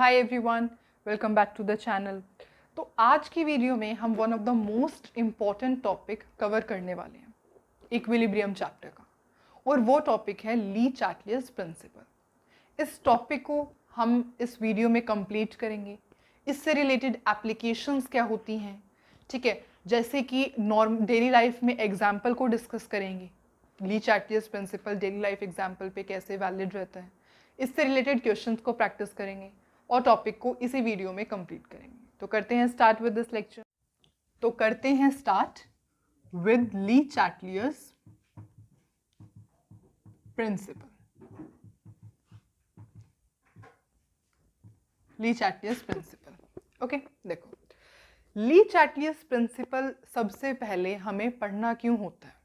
Hi everyone, welcome back to the channel. तो आज की वीडियो में हम one of the most important topic cover करने वाले हैं इक्विलिब्रियम चैप्टर का, और वो टॉपिक है ली चैटलियर्स प्रिंसिपल। इस टॉपिक को हम इस वीडियो में कंप्लीट करेंगे। इससे रिलेटेड एप्लीकेशंस क्या होती हैं, ठीक है, जैसे कि डेली लाइफ में एग्जाम्पल को डिस्कस करेंगे। Le Chatelier's principle daily life example पे कैसे वैलिड रहता है, इससे रिलेटेड क्वेश्चंस को प्रैक्टिस करेंगे और टॉपिक को इसी वीडियो में कंप्लीट करेंगे। तो करते हैं स्टार्ट विद दिस लेक्चर। तो करते हैं start with Le Chatelier's principle. Le Chatelier's principle, okay. देखो, ली चैटलियर्स प्रिंसिपल सबसे पहले हमें पढ़ना क्यों होता है।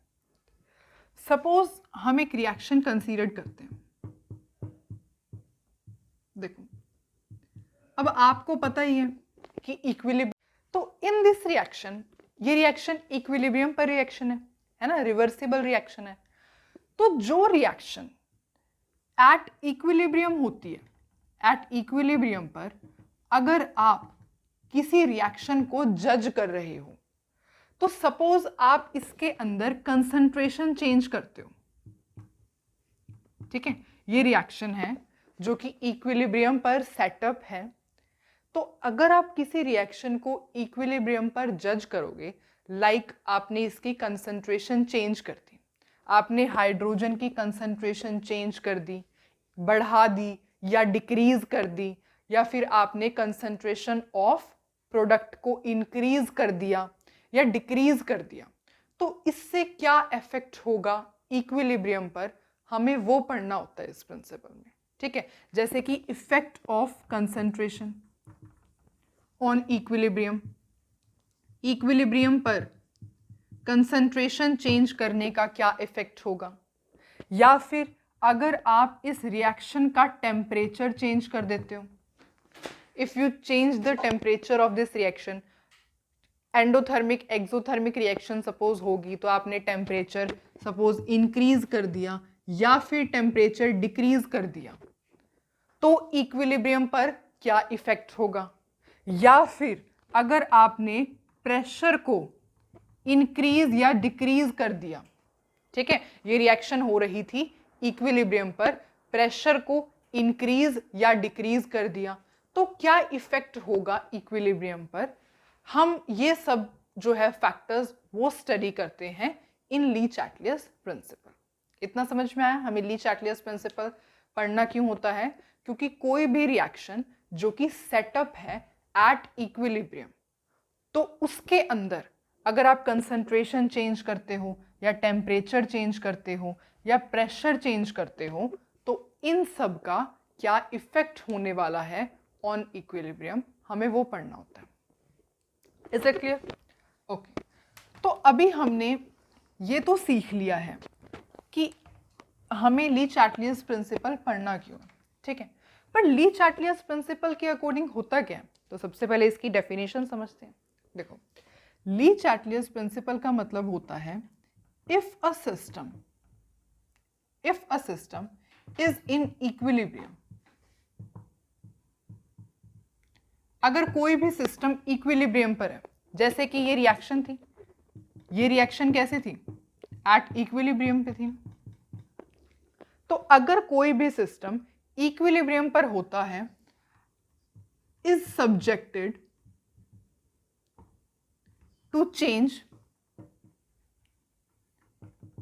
सपोज हम एक रिएक्शन कंसीडर करते हैं। देखो, अब आपको पता ही है कि इक्विलिब्रियम, तो इन दिस रिएक्शन, ये रिएक्शन इक्विलिब्रियम पर रिएक्शन है ना, रिवर्सिबल रिएक्शन है। तो जो रिएक्शन एट इक्विलिब्रियम होती है, एट इक्विलिब्रियम पर अगर आप किसी रिएक्शन को जज कर रहे हो, तो सपोज आप इसके अंदर कंसंट्रेशन चेंज करते हो, ठीक है। ये रिएक्शन है जो कि इक्विलिब्रियम पर सेटअप है। तो अगर आप किसी रिएक्शन को इक्विलिब्रियम पर जज करोगे, लाइक आपने इसकी कंसंट्रेशन चेंज कर दी, आपने हाइड्रोजन की कंसंट्रेशन चेंज कर दी, बढ़ा दी या डिक्रीज कर दी, या फिर आपने कंसंट्रेशन ऑफ प्रोडक्ट को इंक्रीज कर दिया या डिक्रीज कर दिया, तो इससे क्या इफेक्ट होगा इक्विलिब्रियम पर, हमें वो पढ़ना होता है इस प्रिंसिपल में, ठीक है। जैसे कि effect of concentration on equilibrium, equilibrium पर कंसंट्रेशन चेंज करने का क्या इफेक्ट होगा, या फिर अगर आप इस रिएक्शन का टेम्परेचर चेंज कर देते हो, if you change the temperature of this reaction, endothermic exothermic reaction suppose होगी, तो आपने टेम्परेचर सपोज इंक्रीज कर दिया या फिर टेम्परेचर डिक्रीज कर दिया, तो इक्विलिब्रियम पर क्या इफेक्ट होगा। या फिर अगर आपने प्रेशर को इंक्रीज या डिक्रीज कर दिया, ठीक है, ये रिएक्शन हो रही थी इक्विलिब्रियम पर, प्रेशर को इंक्रीज या डिक्रीज कर दिया, तो क्या इफेक्ट होगा इक्विलिब्रियम पर। हम ये सब जो है फैक्टर्स वो स्टडी करते हैं इन ली चैटलियर्स प्रिंसिपल। इतना समझ में आया हमें ली चैटलियर्स प्रिंसिपल पढ़ना क्यों होता है, क्योंकि कोई भी रिएक्शन जो कि सेटअप है एट इक्विलिब्रियम, तो उसके अंदर अगर आप कंसंट्रेशन चेंज करते हो या टेम्परेचर चेंज करते हो या प्रेशर चेंज करते हो, तो इन सब का क्या इफेक्ट होने वाला है ऑन इक्विलिब्रियम, हमें वो पढ़ना होता है। Is it clear? ओके। तो अभी हमने ये तो सीख लिया है कि हमें ली चैटलियर्स प्रिंसिपल पढ़ना क्यों है, ठीक है। पर ली चैटलियर्स प्रिंसिपल के अकॉर्डिंग होता क्या है, तो सबसे पहले इसकी डेफिनेशन समझते हैं। देखो, ली चैटलियर्स प्रिंसिपल का मतलब होता है if a system is in equilibrium, अगर कोई भी सिस्टम इक्विलिब्रियम पर है, जैसे कि ये रिएक्शन थी, ये रिएक्शन कैसे थी, एट इक्विलिब्रियम पे थी। तो अगर कोई भी सिस्टम इक्विलिब्रियम पर होता है, is subjected to change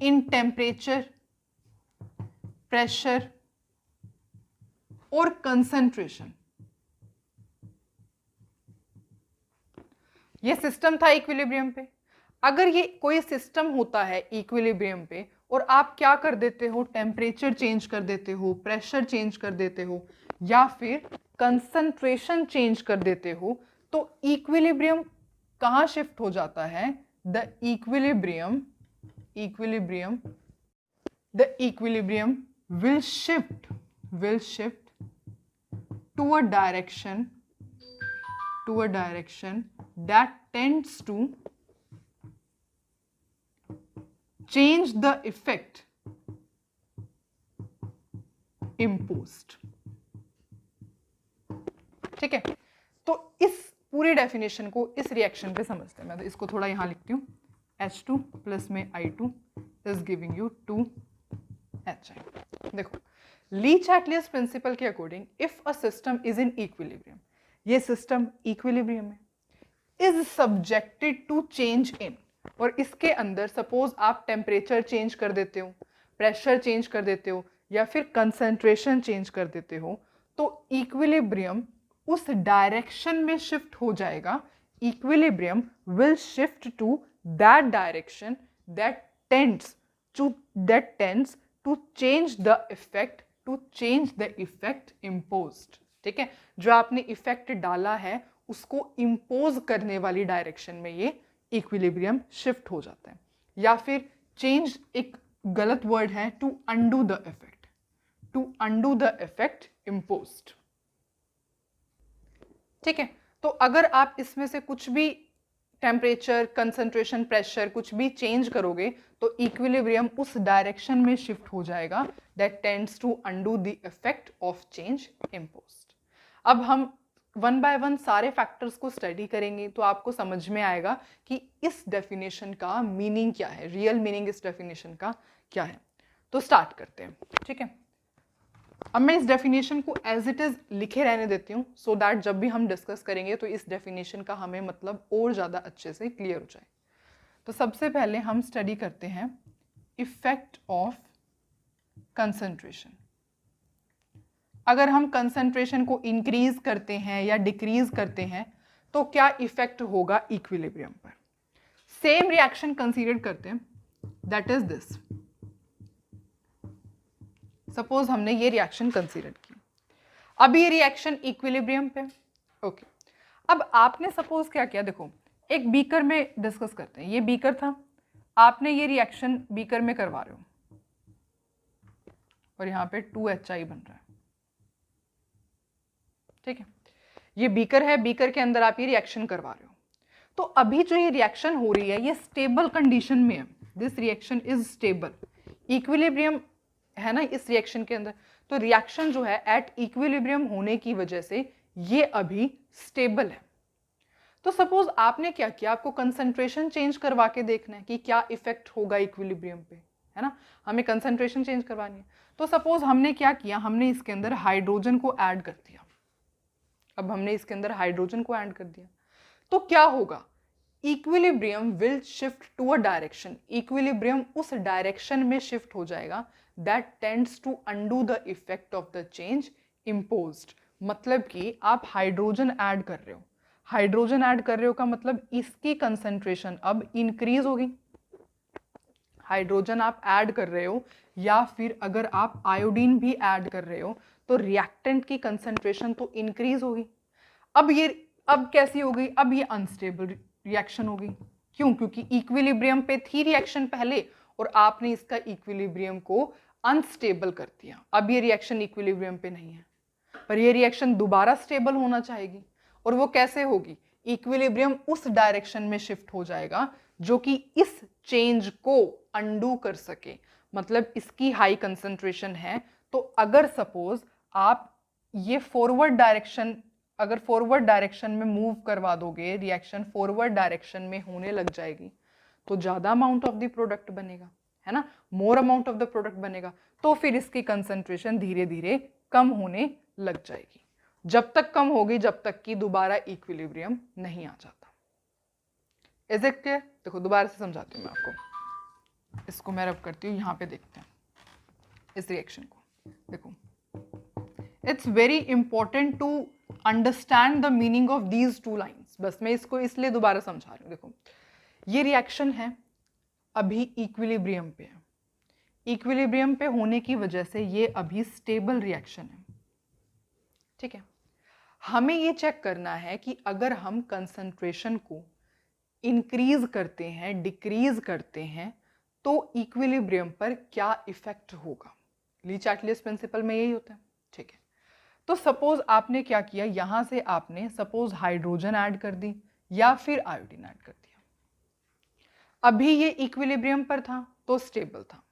in temperature, pressure और कंसंट्रेशन। ये सिस्टम था इक्विलिब्रियम पे। अगर ये कोई सिस्टम होता है इक्विलिब्रियम पे और आप क्या कर देते हो, टेम्परेचर चेंज कर देते हो, प्रेशर चेंज कर देते हो या फिर कंसंट्रेशन चेंज कर देते हो, तो इक्विलिब्रियम कहाँ शिफ्ट हो जाता है, the equilibrium will shift to a direction that tends to change the effect imposed। ठीक है, तो इस पूरी डेफिनेशन को इस रिएक्शन पे समझते हैं। मैं तो इसको थोड़ा यहाँ लिखती हूँ, H2 प्लस में I2 is giving you 2HI। देखो, ली-चैटलियस प्रिंसिपल के according if a system is in equilibrium, ये सिस्टम इक्विलिब्रियम में, is subjected to change in, और इसके अंदर सपोज आप टेम्परेचर चेंज कर देते हो, प्रेशर चेंज कर देते हो, या फिर कंसंट्रेशन चेंज कर देते हो, तो इक्विलिब्रियम उस डायरेक्शन में शिफ्ट हो जाएगा। Equilibrium will shift to that direction that tends to change the effect imposed। ठीक है, जो आपने इफेक्ट डाला है उसको इम्पोज करने वाली डायरेक्शन में ये इक्विलिब्रियम शिफ्ट हो जाता है। या फिर चेंज एक गलत वर्ड है, to undo the effect imposed. ठीक है, तो अगर आप इसमें से कुछ भी टेम्परेचर, कंसंट्रेशन, प्रेशर कुछ भी चेंज करोगे तो इक्विलिब्रियम उस डायरेक्शन में शिफ्ट हो जाएगा that tends to undo the effect of change imposed. अब हम वन बाय वन सारे फैक्टर्स को स्टडी करेंगे तो आपको समझ में आएगा कि इस डेफिनेशन का मीनिंग क्या है, रियल मीनिंग इस डेफिनेशन का क्या है। तो स्टार्ट करते हैं। ठीक है, अब मैं इस डेफिनेशन को एज इट इज लिखे रहने देती हूँ सो दैट जब भी हम डिस्कस करेंगे तो इस डेफिनेशन का हमें मतलब और ज़्यादा अच्छे से क्लियर हो जाए। तो सबसे पहले हम स्टडी करते हैं इफेक्ट ऑफ कंसंट्रेशन। अगर हम कंसंट्रेशन को इंक्रीज करते हैं या डिक्रीज करते हैं तो क्या इफेक्ट होगा इक्विलिब्रियम पर। सेम रिएक्शन कंसीडर करते हैं, दैट इज दिस। सपोज हमने ये रिएक्शन कंसीडर की, अब ये रिएक्शन इक्विलिब्रियम पे। ओके, अब आपने सपोज क्या किया, देखो एक बीकर में डिस्कस करते हैं, ये बीकर था, आपने ये रिएक्शन बीकर में करवा रहे हो और यहाँ पे 2HI बन रहा है। ठीक है, ये बीकर है, बीकर के अंदर आप ये रिएक्शन करवा रहे हो, तो अभी जो ये रिएक्शन हो रही है ये स्टेबल कंडीशन में है। This reaction is stable, equilibrium है ना इस रिएक्शन के अंदर, तो रिएक्शन जो है एट इक्विलिब्रियम होने की वजह से ये अभी स्टेबल है। तो सपोज आपने क्या किया, आपको कंसंट्रेशन चेंज करवा के देखना है कि क्या इफेक्ट होगा इक्विलिब्रियम पे, है ना, हमें कंसंट्रेशन चेंज करवानी है। तो सपोज हमने क्या किया, हमने इसके अंदर हाइड्रोजन को ऐड कर दिया। अब हमने इसके अंदर हाइड्रोजन को ऐड कर दिया तो क्या होगा, equilibrium will shift to a direction, equilibrium उस डायरेक्शन में शिफ्ट हो जाएगा that tends to undo the effect of the change imposed. मतलब कि आप हाइड्रोजन ऐड कर रहे हो, हाइड्रोजन ऐड कर रहे हो का मतलब इसकी कंसंट्रेशन अब इंक्रीज होगी। हाइड्रोजन आप ऐड कर रहे हो या फिर अगर आप आयोडीन भी ऐड कर रहे हो तो रिएक्टेंट की कंसंट्रेशन तो इंक्रीज होगी। अब कैसी होगी, अब ये अनस्टेबल रिएक्शन होगी। क्यों, क्योंकि इक्विलिब्रियम पे थी रिएक्शन पहले और आपने इसका इक्विलिब्रियम को अनस्टेबल कर दिया। अब ये रिएक्शन इक्विलिब्रियम पे नहीं है, पर ये रिएक्शन दोबारा स्टेबल होना चाहेगी। और वो कैसे होगी, इक्विलिब्रियम उस डायरेक्शन में शिफ्ट हो जाएगा जो कि इस चेंज को अंडू कर सके। मतलब इसकी हाई कंसंट्रेशन है, तो अगर सपोज आप ये फॉरवर्ड डायरेक्शन, अगर फॉरवर्ड डायरेक्शन में मूव करवा दोगे, रिएक्शन फॉरवर्ड डायरेक्शन में होने लग जाएगी तो ज़्यादा अमाउंट ऑफ द प्रोडक्ट बनेगा, है ना, more amount of the product बनेगा, तो फिर इसकी कंसंट्रेशन धीरे धीरे कम होने लग जाएगी। जब तक कम होगी जब तक कि दोबारा इक्विलिब्रियम नहीं आ जाता। Is it clear? देखो दोबारा से समझाती हूँ मैं आपको, इसको मैं रब करती हूँ, यहाँ पे देखते हैं इस रिएक्शन को। देखो, it's very important to understand the meaning of these two lines. बस मैं इसको इसलिए दोबारा समझा रही हूँ। देखो ये रिएक्शन है, अभी इक्विलिब्रियम पे है, इक्विलिब्रियम पे होने की वजह से ये अभी स्टेबल रिएक्शन है। ठीक है, हमें ये चेक करना है कि अगर हम कंसंट्रेशन को इंक्रीज करते हैं, डिक्रीज करते हैं, तो इक्विलिब्रियम पर क्या इफेक्ट होगा। ली-चैटलियस प्रिंसिपल में यही होता है। ठीक है, तो सपोज आपने क्या किया, यहां से आपने सपोज हाइड्रोजन ऐड कर दी या फिर आयोडीन ऐड कर दिया। अभी ये इक्विलिब्रियम पर था तो स्टेबल था।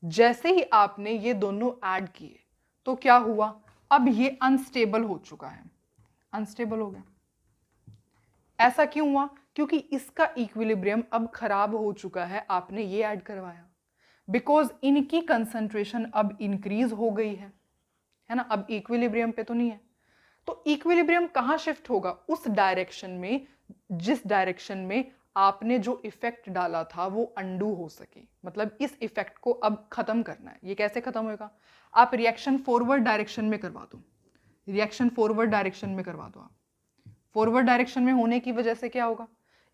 जैसे ही आपने ये दोनों ऐड किए तो क्या हुआ, अब ये अनस्टेबल हो चुका है। अनस्टेबल हो गया। ऐसा क्यों हुआ? क्योंकि इसका इक्विलिब्रियम अब खराब हो चुका है, आपने ये ऐड करवाया। बिकॉज इनकी कंसंट्रेशन अब इंक्रीज हो गई है ना, अब इक्विलिब्रियम पे तो नहीं है। तो इक्विलिब्रियम कहाँ शिफ्ट होगा? उस डायरेक्शन में जिस डायरेक्शन में आपने जो इफेक्ट डाला था वो अंडू हो सके, मतलब इस इफेक्ट को अब खत्म करना है। ये कैसे खत्म होगा? आप रिएक्शन फॉरवर्ड डायरेक्शन में करवा दो, रिएक्शन फॉरवर्ड डायरेक्शन में करवा दो। आप फॉरवर्ड डायरेक्शन में होने की वजह से क्या होगा?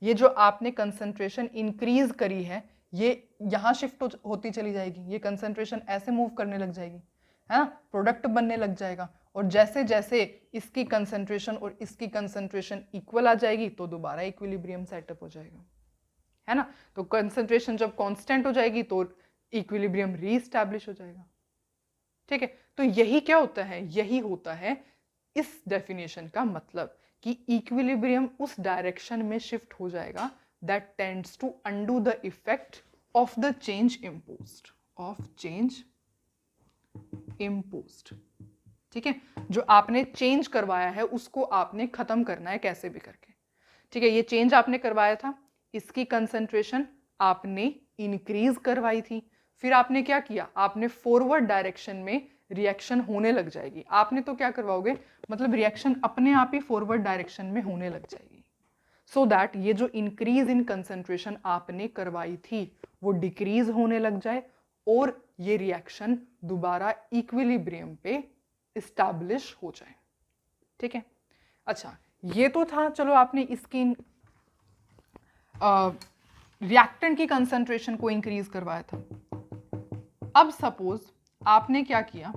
ये जो आपने कंसंट्रेशन इंक्रीज करी है ये यहाँ शिफ्ट होती चली जाएगी, ये कंसंट्रेशन ऐसे मूव करने लग जाएगी, है ना, प्रोडक्ट बनने लग जाएगा। और जैसे जैसे इसकी कंसंट्रेशन और इसकी कंसंट्रेशन इक्वल आ जाएगी तो दोबारा इक्विलिब्रियम सेटअप हो जाएगा, है ना। तो कंसंट्रेशन जब कांस्टेंट हो जाएगी तो इक्विलिब्रियम रीएस्टैब्लिश हो जाएगा। ठीक है, तो यही क्या होता है? यही होता है इस डेफिनेशन का मतलब कि इक्विलिब्रियम उस डायरेक्शन में शिफ्ट हो जाएगा that tends to undo the effect of the change imposed, of change imposed. ठीक है, जो आपने चेंज करवाया है उसको आपने खत्म करना है कैसे भी करके। ठीक है, ये चेंज आपने करवाया था, इसकी कंसंट्रेशन आपने इंक्रीज करवाई थी, फिर आपने क्या किया? आपने फॉरवर्ड डायरेक्शन में रिएक्शन होने लग जाएगी। आपने तो क्या करवाओगे, मतलब रिएक्शन अपने आप ही फॉरवर्ड डायरेक्शन में होने लग जाएगी, सो दैट ये जो इंक्रीज इन कंसंट्रेशन आपने करवाई थी वो डिक्रीज होने लग जाए और ये रिएक्शन दोबारा इक्विलिब्रियम पे इस्टैब्लिश हो जाए। ठीक है, अच्छा ये तो था, चलो आपने इसकी रिएक्टेंट की कंसंट्रेशन को इंक्रीज करवाया था। अब सपोज आपने क्या किया,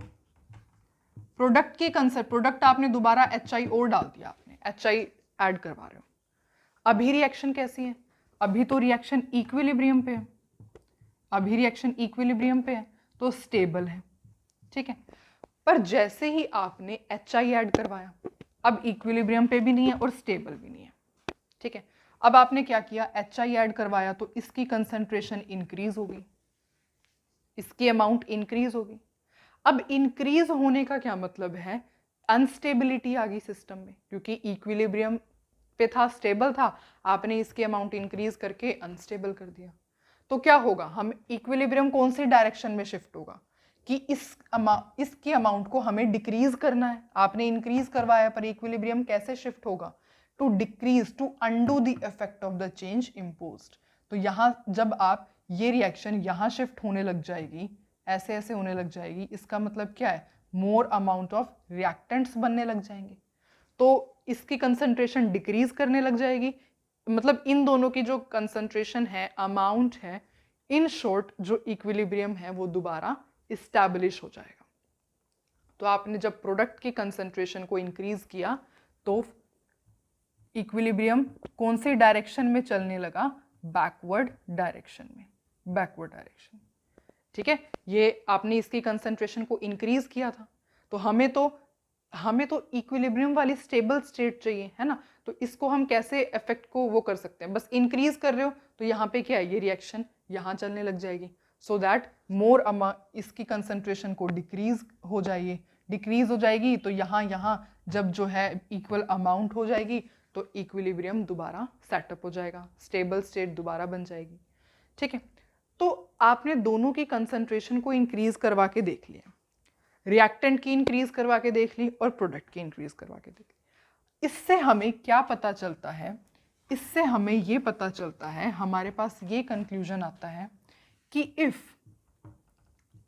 प्रोडक्ट की प्रोडक्ट आपने दोबारा HI और डाल दिया, आपने HI ऐड करवा रहे हो। अभी रिएक्शन कैसी है? अभी तो रिएक्शन इक्विलिब्रियम पे है, अभी रिएक्शन इक्विलिब्रियम पे है तो स्टेबल है। ठीक है, पर जैसे ही आपने HI ऐड करवाया अब इक्विलिब्रियम पे भी नहीं है और स्टेबल भी नहीं है। ठीक है, अब आपने क्या किया? HI ऐड करवाया तो इसकी कंसंट्रेशन इंक्रीज होगी, इसकी अमाउंट इंक्रीज होगी। अब इंक्रीज होने का क्या मतलब है? अनस्टेबिलिटी आ गई सिस्टम में, क्योंकि इक्विलिब्रियम पे था, स्टेबल था, आपने इसकी अमाउंट इंक्रीज करके अनस्टेबल कर दिया। तो क्या होगा? हम इक्विलिब्रियम कौन सी डायरेक्शन में शिफ्ट होगा कि इसकी अमाउंट को हमें डिक्रीज करना है। आपने इंक्रीज करवाया पर इक्विलिब्रियम कैसे शिफ्ट होगा? To decrease, to undo the effect of the change imposed. तो यहां जब आप ये रिएक्शन यहां शिफ्ट होने लग जाएगी, ऐसे ऐसे होने लग जाएगी, इसका मतलब क्या है? मोर अमाउंट ऑफ रिएक्टेंट्स बनने लग जाएंगे, तो इसकी कंसंट्रेशन डिक्रीज करने लग जाएगी। मतलब इन दोनों की जो कंसंट्रेशन है, अमाउंट है, इन शॉर्ट जो इक्विलिब्रियम है वो दोबारा इस्टैब्लिश हो जाएगा। तो आपने जब प्रोडक्ट की कंसंट्रेशन को इंक्रीज किया तो इक्विलिब्रियम कौन सी डायरेक्शन में चलने लगा? बैकवर्ड डायरेक्शन में, बैकवर्ड डायरेक्शन। ठीक है, ये आपने इसकी कंसंट्रेशन को इंक्रीज किया था तो हमें तो इक्विलिब्रियम वाली स्टेबल स्टेट चाहिए, है ना। तो इसको हम कैसे इफेक्ट को वो कर सकते हैं? बस इंक्रीज कर रहे हो तो यहाँ पे क्या है? ये रिएक्शन यहाँ चलने लग जाएगी, सो दैट मोर इसकी कंसंट्रेशन को डिक्रीज हो जाएगी, डिक्रीज हो जाएगी तो यहाँ जब जो है इक्वल अमाउंट हो जाएगी तो इक्विलिब्रियम दोबारा सेटअप हो जाएगा, स्टेबल स्टेट दोबारा बन जाएगी। ठीक है, तो आपने दोनों की कंसंट्रेशन को इंक्रीज करवा के देख लिया, रिएक्टेंट की इंक्रीज करवा के देख ली और प्रोडक्ट की इंक्रीज करवा के देख ली। इससे हमें क्या पता चलता है? इससे हमें ये पता चलता है, हमारे पास ये कंक्लूजन आता है कि इफ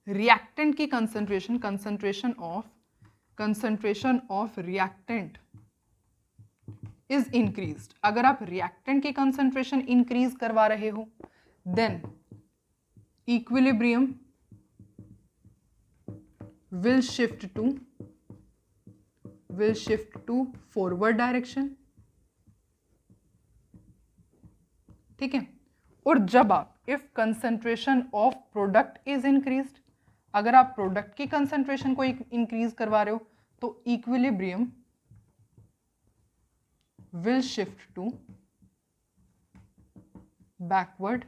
रिएक्टेंट की concentration of reactant is increased, अगर आप रिएक्टेंट की कंसंट्रेशन इंक्रीज करवा रहे हो then equilibrium will shift to forward direction। ठीक है, और जब आप if concentration of product is increased, अगर आप प्रोडक्ट की कंसंट्रेशन को इंक्रीज करवा रहे हो तो equilibrium will shift to backward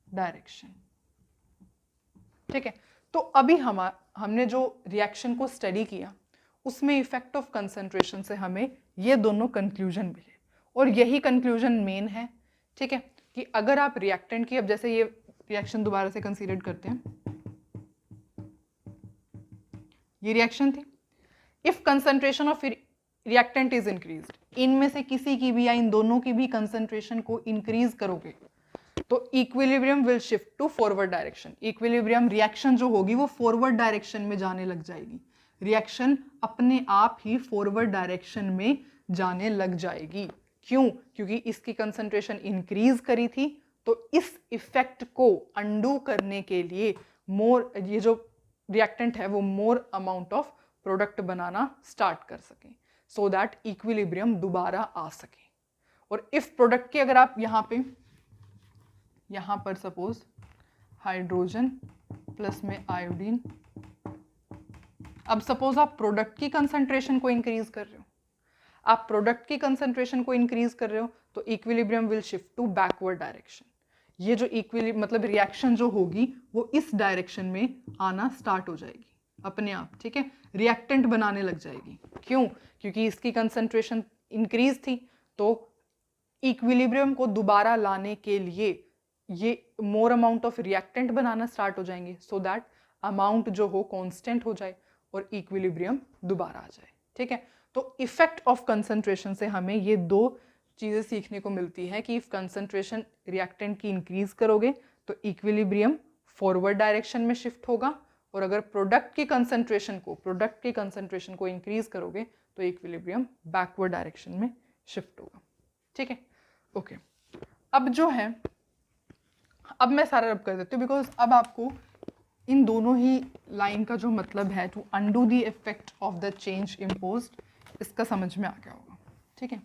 direction। ठीक है, तो अभी हमने जो रिएक्शन को स्टडी किया उसमें इफेक्ट ऑफ कंसंट्रेशन से हमें ये दोनों कंक्लूजन मिले, और यही कंक्लूजन मेन है, ठीक है, कि अगर आप रिएक्टेंट की, अब जैसे ये रिएक्शन दोबारा से कंसीडर करते हैं, ये रिएक्शन थी, if concentration of reactant is increased, इनमें से किसी की भी या इन दोनों की भी कंसंट्रेशन को इंक्रीज करोगे तो equilibrium will shift to forward direction. Equilibrium reaction जो होगी वो फॉरवर्ड डायरेक्शन में जाने लग जाएगी, रिएक्शन अपने आप ही फॉरवर्ड डायरेक्शन में जाने लग जाएगी। क्यों? क्योंकि इसकी कंसंट्रेशन इंक्रीज करी थी, तो इस इफेक्ट को अंडू करने के लिए मोर, ये जो रिएक्टेंट है वो more amount of product banana start कर सके, सो दैट इक्विलिब्रियम दोबारा आ सके। और इफ प्रोडक्ट की अगर आप यहाँ पर सपोज हाइड्रोजन प्लस में आयोडीन, अब सपोज आप प्रोडक्ट की कंसंट्रेशन को इंक्रीज कर रहे हो, आप प्रोडक्ट की कंसंट्रेशन को इंक्रीज कर रहे हो तो equilibrium will shift to backward direction. ये जो मतलब रिएक्शन जो होगी वो इस डायरेक्शन में आना स्टार्ट हो जाएगी अपने आप, ठीक है, रिएक्टेंट बनाने लग जाएगी। क्यों? क्योंकि इसकी कंसंट्रेशन इंक्रीज थी, तो इक्विलिब्रियम को दोबारा लाने के लिए ये more amount of reactant banana start हो जाएंगे, सो दैट अमाउंट जो हो कांस्टेंट हो जाए और इक्विलिब्रियम दोबारा आ जाए, ठीक है। तो इफेक्ट ऑफ कंसंट्रेशन से हमें ये दो चीज़ें सीखने को मिलती है कि इफ कंसंट्रेशन रिएक्टेंट की इंक्रीज करोगे तो इक्विलिब्रियम फॉरवर्ड डायरेक्शन में शिफ्ट होगा, और अगर प्रोडक्ट की कंसंट्रेशन को इंक्रीज करोगे तो इक्विलिब्रियम बैकवर्ड डायरेक्शन में शिफ्ट होगा, ठीक है। ओके, अब जो है, अब मैं सारा रब कर देती हूँ, बिकॉज अब आपको इन दोनों ही लाइन का जो मतलब है to undo the effect of the change imposed, इसका समझ में आ गया होगा, ठीक है।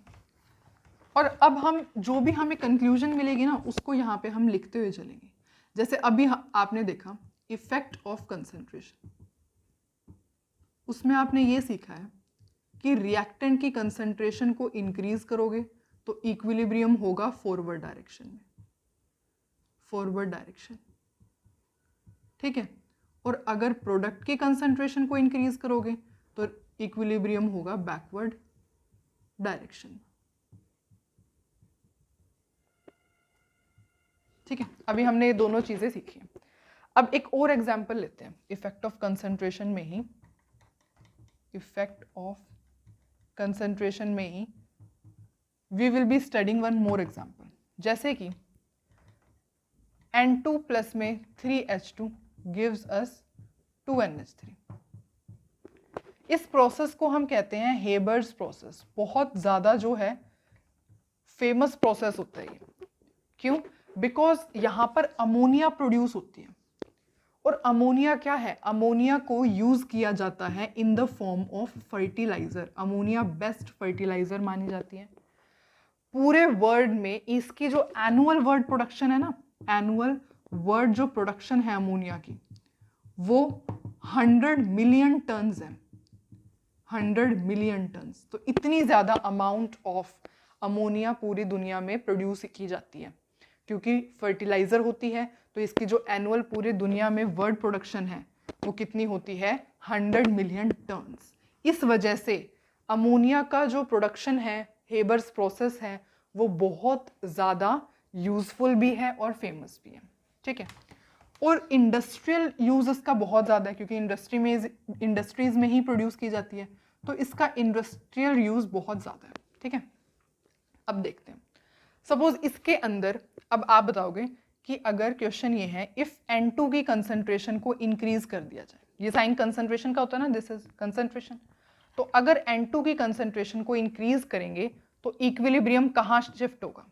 और अब हम जो भी हमें कंक्लूजन मिलेगी ना उसको यहाँ पे हम लिखते हुए चलेंगे। जैसे अभी आपने देखा इफेक्ट ऑफ कंसंट्रेशन, उसमें आपने ये सीखा है कि रिएक्टेंट की कंसंट्रेशन को इंक्रीज करोगे तो इक्विलिब्रियम होगा फॉरवर्ड डायरेक्शन में, फॉरवर्ड डायरेक्शन, ठीक है। और अगर प्रोडक्ट की कंसंट्रेशन को इंक्रीज करोगे तो इक्विलिब्रियम होगा बैकवर्ड डायरेक्शन, ठीक है। अभी हमने ये दोनों चीजें सीखी हैं। अब एक और एग्जांपल लेते हैं इफेक्ट ऑफ कंसंट्रेशन में ही, इफेक्ट ऑफ कंसंट्रेशन में ही we will be studying one more example, जैसे कि N2 प्लस में 3H2 गिव्स अस 2NH3। इस प्रोसेस को हम कहते हैं हेबर्स प्रोसेस। बहुत ज़्यादा जो है फेमस प्रोसेस होता है ये। क्यों? बिकॉज यहाँ पर अमोनिया प्रोड्यूस होती है, और अमोनिया क्या है? अमोनिया को यूज किया जाता है in the form of fertiliser. Ammonia best fertiliser मानी जाती है पूरे वर्ल्ड में। इसकी जो एनुअल वर्ल्ड प्रोडक्शन है ना, एनुअल वर्ल्ड जो प्रोडक्शन है अमोनिया की, वो 100 मिलियन टन्स है, 100 मिलियन टन्स। तो इतनी ज़्यादा अमाउंट ऑफ अमोनिया पूरी दुनिया में प्रोड्यूस की जाती है, क्योंकि फर्टिलाइजर होती है। तो इसकी जो एनुअल पूरे दुनिया में वर्ल्ड प्रोडक्शन है वो कितनी होती है? 100 मिलियन टन्स। इस वजह से अमोनिया का जो प्रोडक्शन है, हेबर्स प्रोसेस है, वो बहुत ज़्यादा यूजफुल भी है और फेमस भी है, ठीक है। और इंडस्ट्रियल यूज इसका बहुत ज़्यादा है, क्योंकि इंडस्ट्रीज में ही प्रोड्यूस की जाती है, तो इसका इंडस्ट्रियल यूज बहुत ज़्यादा है, ठीक है। अब देखते हैं, सपोज इसके अंदर, अब आप बताओगे कि अगर क्वेश्चन ये है इफ N2 की कंसंट्रेशन को इंक्रीज कर दिया जाए, ये साइन कंसंट्रेशन का होता है ना, दिस इज कंसंट्रेशन। तो अगर N2 की कंसंट्रेशन को इंक्रीज करेंगे तो इक्विलिब्रियम कहाँ शिफ्ट होगा?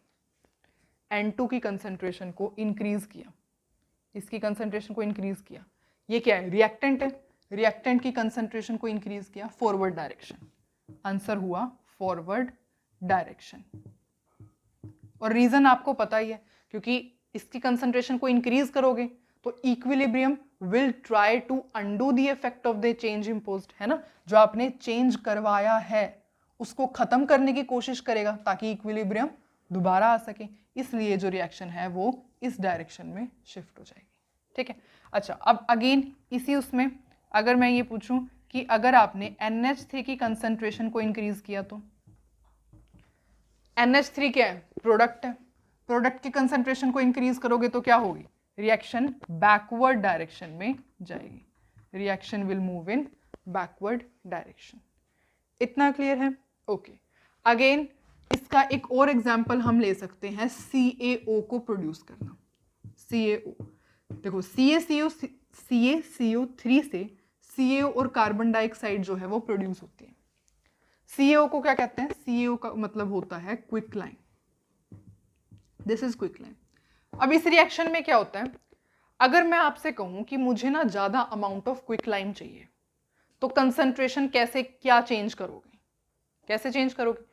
N2 की कंसंट्रेशन को इंक्रीज किया, इसकी कंसंट्रेशन को इंक्रीज किया, ये क्या है? रिएक्टेंट है। रिएक्टेंट की कंसंट्रेशन को इंक्रीज किया, फॉरवर्ड डायरेक्शन। आंसर हुआ फॉरवर्ड डायरेक्शन। और रीजन आपको पता ही है, क्योंकि इसकी कंसंट्रेशन को इंक्रीज करोगे तो equilibrium will try to undo the effect of the change imposed, है ना। जो आपने चेंज करवाया है उसको खत्म करने की कोशिश करेगा ताकि इक्विलिब्रियम दोबारा आ सके। इसलिए जो रिएक्शन है वो इस डायरेक्शन में शिफ्ट हो जाएगी, ठीक। ठीक है। अच्छा, अब अगेन इसी उसमें अगर मैं ये पूछूं कि अगर आपने NH3 की कंसंट्रेशन को इंक्रीज किया तो NH3 क्या है? प्रोडक्ट है। प्रोडक्ट की कंसंट्रेशन को इंक्रीज करोगे तो क्या होगी? रिएक्शन बैकवर्ड डायरेक्शन में जाएगी। Reaction will move in backward direction. इतना क्लियर है? ओके। अगेन इसका एक और एग्जांपल हम ले सकते हैं CaO को प्रोड्यूस करना। CaO देखो, CaCO3 से CaO और कार्बन डाइऑक्साइड जो है वो प्रोड्यूस होती है। CaO को क्या कहते हैं? CaO का मतलब होता है क्विकलाइन। This is क्विकलाइन। अब इस रिएक्शन में क्या होता है, अगर मैं आपसे कहूं कि मुझे ना ज्यादा अमाउंट ऑफ क्विकलाइन चाहिए तो कंसंट्रेशन कैसे क्या चेंज करोगे? कैसे चेंज करोगे?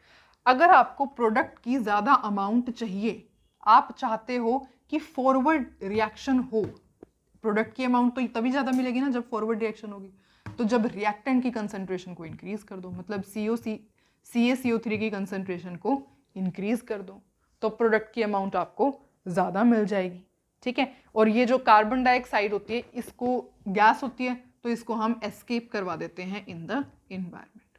अगर आपको प्रोडक्ट की ज्यादा अमाउंट चाहिए, आप चाहते हो कि फॉरवर्ड रिएक्शन हो, प्रोडक्ट की अमाउंट तो तभी ज्यादा मिलेगी ना जब फॉरवर्ड रिएक्शन होगी, तो जब रिएक्टेंट की कंसंट्रेशन को इंक्रीज कर दो, मतलब CaCO3 की कंसंट्रेशन को इंक्रीज कर दो, तो प्रोडक्ट की अमाउंट आपको ज्यादा मिल जाएगी। ठीक है। और ये जो कार्बन डाइऑक्साइड होती है, इसको गैस होती है तो इसको हम एस्केप करवा देते हैं इन द इन्वायरमेंट।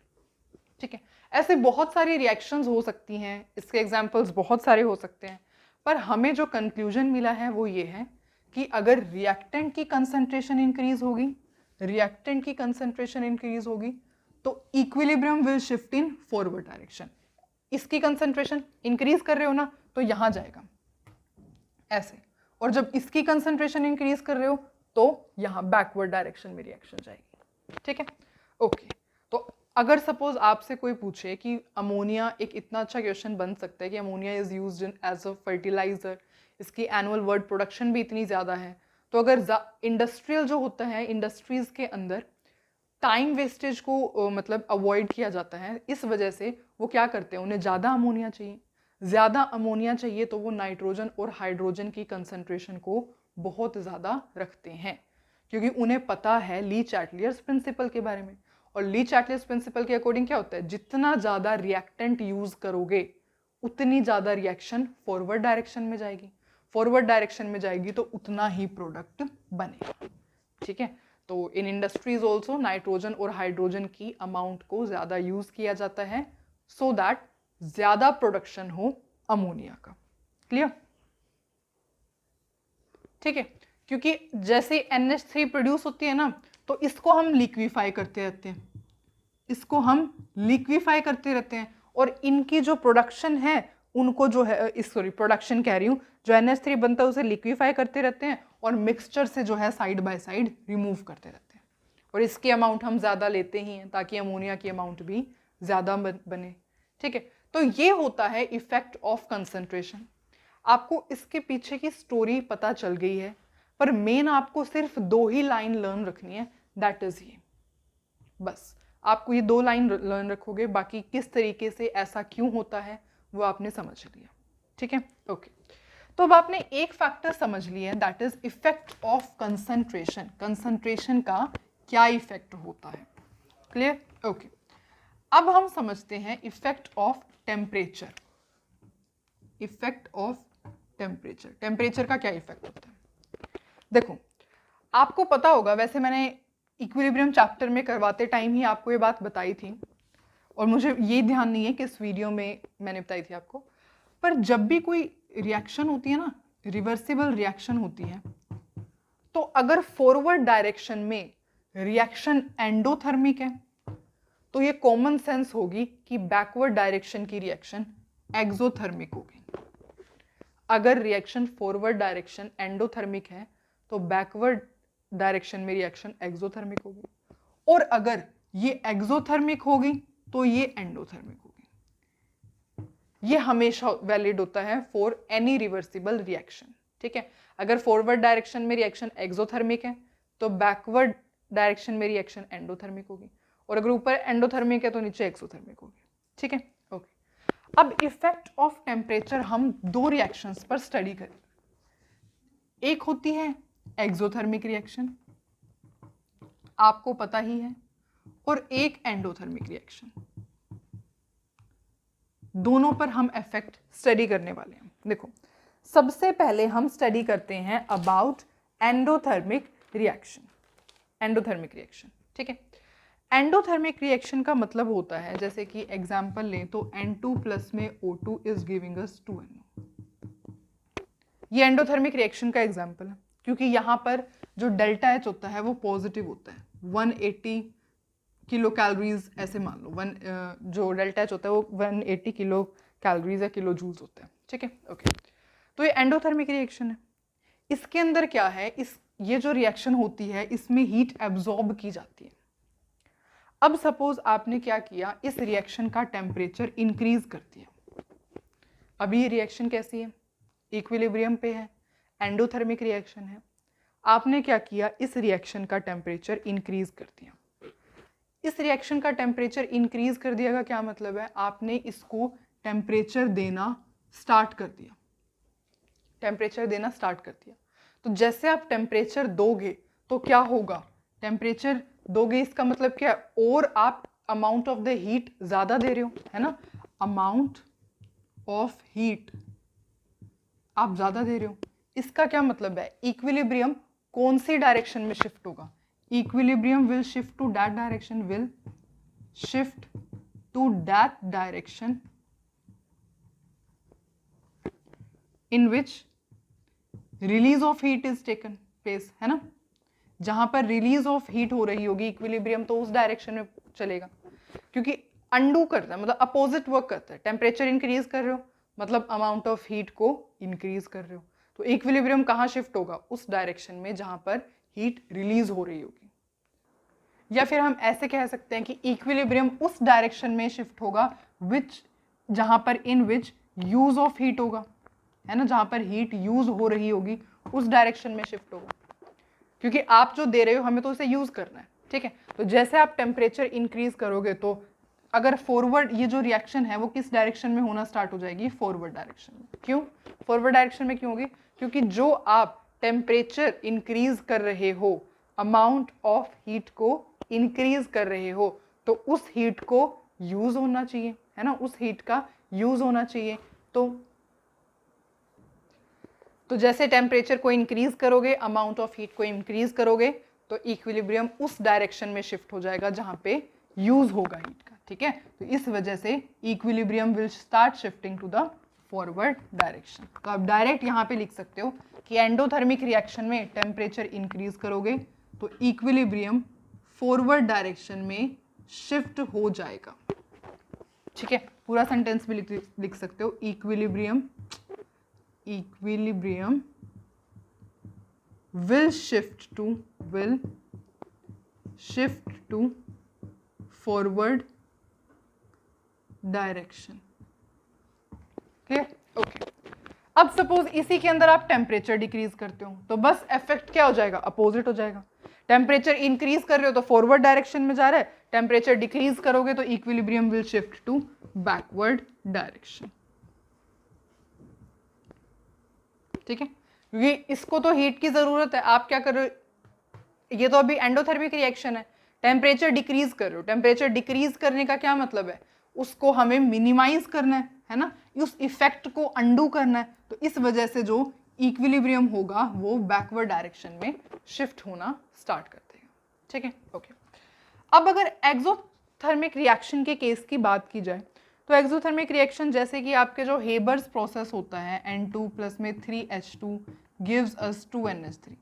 ठीक है। ऐसे बहुत सारी रिएक्शंस हो सकती हैं, इसके एग्जांपल्स बहुत सारे हो सकते हैं, पर हमें जो कंक्लूजन मिला है वो ये है कि अगर रिएक्टेंट की कंसंट्रेशन इंक्रीज होगी, रिएक्टेंट की कंसंट्रेशन इंक्रीज होगी तो equilibrium will shift in forward direction. इसकी कंसंट्रेशन इंक्रीज कर रहे हो ना तो यहां जाएगा ऐसे, और जब इसकी कंसंट्रेशन इंक्रीज कर रहे हो तो यहां बैकवर्ड डायरेक्शन में रिएक्शन जाएगी। ठीक है। ओके। तो अगर सपोज आपसे कोई पूछे कि अमोनिया, एक इतना अच्छा क्वेश्चन बन सकता है कि ammonia is used in as a fertiliser, इसकी एनुअल वर्ल्ड प्रोडक्शन भी इतनी ज़्यादा है, तो अगर इंडस्ट्रियल जो होता है, इंडस्ट्रीज़ के अंदर टाइम वेस्टेज को मतलब अवॉइड किया जाता है, इस वजह से वो क्या करते हैं, उन्हें ज़्यादा अमोनिया चाहिए। ज़्यादा अमोनिया चाहिए तो वो नाइट्रोजन और हाइड्रोजन की कंसंट्रेशन को बहुत ज़्यादा रखते हैं, क्योंकि उन्हें पता है ली चैटलियर्स प्रिंसिपल के बारे में। और ली चैटलियर्स प्रिंसिपल के अकॉर्डिंग क्या होता है, जितना ज़्यादा रिएक्टेंट यूज़ करोगे उतनी ज़्यादा रिएक्शन फॉरवर्ड डायरेक्शन में जाएगी, फॉरवर्ड डायरेक्शन में जाएगी तो उतना ही प्रोडक्ट बनेगा। ठीक है। तो इन इंडस्ट्रीज ऑल्सो नाइट्रोजन और हाइड्रोजन की अमाउंट को ज़्यादा यूज़ किया जाता है सो दैट ज़्यादा प्रोडक्शन हो अमोनिया का। क्लियर? ठीक है। क्योंकि जैसे NH3 प्रोड्यूस होती है ना, तो इसको हम लिक्विफाई करते रहते हैं, इसको हम लिक्विफाई करते रहते हैं, और इनकी जो प्रोडक्शन है उनको जो है प्रोडक्शन कह रही हूँ, जो NH3 बनता है उसे लिक्विफाई करते रहते हैं और मिक्सचर से जो है साइड बाय साइड रिमूव करते रहते हैं, और इसकी अमाउंट हम ज़्यादा लेते ही हैं ताकि अमोनिया की अमाउंट भी ज़्यादा बने। ठीक है। तो ये होता है इफेक्ट ऑफ कंसंट्रेशन। आपको इसके पीछे की स्टोरी पता चल गई है, पर मेन आपको सिर्फ 2 ही लाइन लर्न रखनी है, दैट इज ये, बस आपको ये 2 लाइन लर्न रखोगे, बाकी किस तरीके से ऐसा क्यों होता है वो आपने समझ लिया। ठीक है। ओके। तो अब आपने एक फैक्टर समझ लिया, that is effect of concentration. Concentration का क्या इफेक्ट होता है। क्लियर? ओके। अब हम समझते हैं effect of temperature. Effect of temperature, temperature का क्या इफेक्ट होता है। देखो, आपको पता होगा, वैसे मैंने इक्विलिब्रियम चैप्टर में करवाते टाइम ही आपको ये बात बताई थी, और मुझे ये ध्यान नहीं है कि इस वीडियो में मैंने बताई थी आपको, पर जब भी कोई रिएक्शन होती है ना, रिवर्सिबल रिएक्शन होती है, तो अगर फॉरवर्ड डायरेक्शन में रिएक्शन एंडोथर्मिक है तो ये कॉमन सेंस होगी कि बैकवर्ड डायरेक्शन की रिएक्शन एक्सोथर्मिक होगी। अगर रिएक्शन फॉरवर्ड डायरेक्शन एंडोथर्मिक है तो बैकवर्ड डायरेक्शन में रिएक्शन एक्सोथर्मिक होगी, और अगर ये एक्सोथर्मिक होगी तो ये एंडोथर्मिक होगी। ये हमेशा वैलिड होता है फॉर एनी रिवर्सिबल रिएक्शन। ठीक है। अगर फॉरवर्ड डायरेक्शन में रिएक्शन एक्सोथर्मिक है तो बैकवर्ड डायरेक्शन में रिएक्शन एंडोथर्मिक होगी, और अगर ऊपर एंडोथर्मिक है तो नीचे एक्सोथर्मिक होगी। ठीक है। ओके। अब इफेक्ट ऑफ टेम्परेचर हम 2 रिएक्शंस पर स्टडी करें। एक होती है एक्सोथर्मिक रिएक्शन, आपको पता ही है, और एक एंडोथर्मिक रिएक्शन। दोनों पर हम इफेक्ट स्टडी करने वाले हैं। देखो, सबसे पहले हम स्टडी करते हैं about endothermic reaction. Endothermic reaction, ठीक है। एंडोथर्मिक रिएक्शन का मतलब होता है, जैसे कि एग्जांपल लें तो N2 प्लस में O2 is giving us 2NO। ये एंडोथर्मिक रिएक्शन का एग्जांपल है, क्योंकि यहाँ पर जो डेल्टा H होता है वो पॉजिटिव होता है। 180 किलो कैलोरीज ऐसे मान लो, जो डेल्टा H होता है वो 180 किलो कैलोरीज या किलो जूल्स होता है, ठीक है, ओके। तो ये एंडोथर्मिक रिएक्शन है। इसके अंदर क्या है, ये जो रिएक्शन होती है इसमें हीट एब्जॉर्ब की जाती है। अब सपोज आपने क्या किया, इस रिएक्शन का टेम्परेचर इंक्रीज कर दिया। अभी ये रिएक्शन कैसी है, इक्विलिब्रियम पे है, एंडोथर्मिक रिएक्शन है। आपने क्या किया, इस रिएक्शन का टेम्परेचर इंक्रीज कर दिया। इस रिएक्शन का टेम्परेचर इंक्रीज कर दिया का क्या मतलब है, आपने इसको टेम्परेचर देना स्टार्ट कर दिया। टेम्परेचर देना स्टार्ट कर दिया। तो जैसे आप टेम्परेचर दोगे तो क्या होगा, टेम्परेचर दोगे इसका मतलब क्या है, और आप अमाउंट ऑफ द हीट ज्यादा दे रहे हो, है ना, अमाउंट ऑफ हीट आप ज्यादा दे रहे हो। इसका क्या मतलब है, इक्विलिब्रियम कौन सी डायरेक्शन में शिफ्ट होगा, equilibrium will shift to that direction, will shift to that direction in which release of heat is taken place, है ना, जहां पर रिलीज ऑफ हीट हो रही होगी इक्विलिब्रियम, तो उस डायरेक्शन में चलेगा, क्योंकि अंडू करता है, मतलब अपोजिट वर्क करता है। टेम्परेचर इंक्रीज कर रहे हो मतलब अमाउंट ऑफ हीट को इंक्रीज कर रहे हो, तो इक्विलिब्रियम कहाँ शिफ्ट होगा, उस डायरेक्शन में जहां पर हीट रिलीज हो रही होगी। या फिर हम ऐसे कह सकते हैं कि इक्विलिब्रियम उस डायरेक्शन में शिफ्ट होगा विच, जहां पर इन विच यूज ऑफ हीट होगा, है ना, जहां पर हीट यूज हो रही होगी उस डायरेक्शन में शिफ्ट होगा, क्योंकि आप जो दे रहे हो हमें तो उसे यूज करना है, ठीक है। तो जैसे आप टेम्परेचर इंक्रीज करोगे तो अगर फॉरवर्ड, ये जो रिएक्शन है वो किस डायरेक्शन में होना स्टार्ट हो जाएगी, फॉरवर्ड डायरेक्शन में। क्यों फॉरवर्ड डायरेक्शन में क्यों होगी, क्योंकि जो आप टेम्परेचर इंक्रीज कर रहे हो, अमाउंट ऑफ हीट को इंक्रीज कर रहे हो, तो उस हीट को यूज होना चाहिए, है ना, उस हीट का यूज होना चाहिए। तो जैसे टेम्परेचर को इंक्रीज करोगे, अमाउंट ऑफ हीट को इंक्रीज करोगे, तो इक्विलिब्रियम उस डायरेक्शन में शिफ्ट हो जाएगा जहां पे यूज होगा हीट का, ठीक है। तो इस वजह से equilibrium will start shifting to the forward direction. तो आप डायरेक्ट यहाँ पे लिख सकते हो कि एंडोथर्मिक रिएक्शन में टेम्परेचर इंक्रीज करोगे तो इक्विलिब्रियम फॉरवर्ड डायरेक्शन में शिफ्ट हो जाएगा, ठीक है। पूरा सेंटेंस भी लिख सकते हो, equilibrium will shift to forward direction, clear, okay. अब सपोज इसी के अंदर आप टेम्परेचर डिक्रीज करते हो तो बस इफेक्ट क्या हो जाएगा, अपोजिट हो जाएगा। टेम्परेचर इंक्रीज कर रहे हो तो फॉरवर्ड डायरेक्शन में जा रहा है, टेम्परेचर डिक्रीज करोगे तो equilibrium will shift to backward direction, ठीक है। क्योंकि इसको तो हीट की जरूरत है, आप क्या कर रहे हो, ये तो अभी एंडोथर्मिक रिएक्शन है, टेम्परेचर डिक्रीज कर रहे हो। टेम्परेचर डिक्रीज करने का क्या मतलब है, उसको हमें मिनिमाइज करना है ना, उस इफेक्ट को अंडू करना है। तो इस वजह से जो इक्विलिब्रियम होगा वो बैकवर्ड डायरेक्शन में शिफ्ट होना स्टार्ट कर देगा, ठीक है, ओके। अब अगर एक्सोथर्मिक रिएक्शन के केस की बात की जाए तो एक्सोथर्मिक रिएक्शन जैसे कि आपके जो हेबर्स प्रोसेस होता है, N2 प्लस में 3H2 गिव्स अस 2NH3,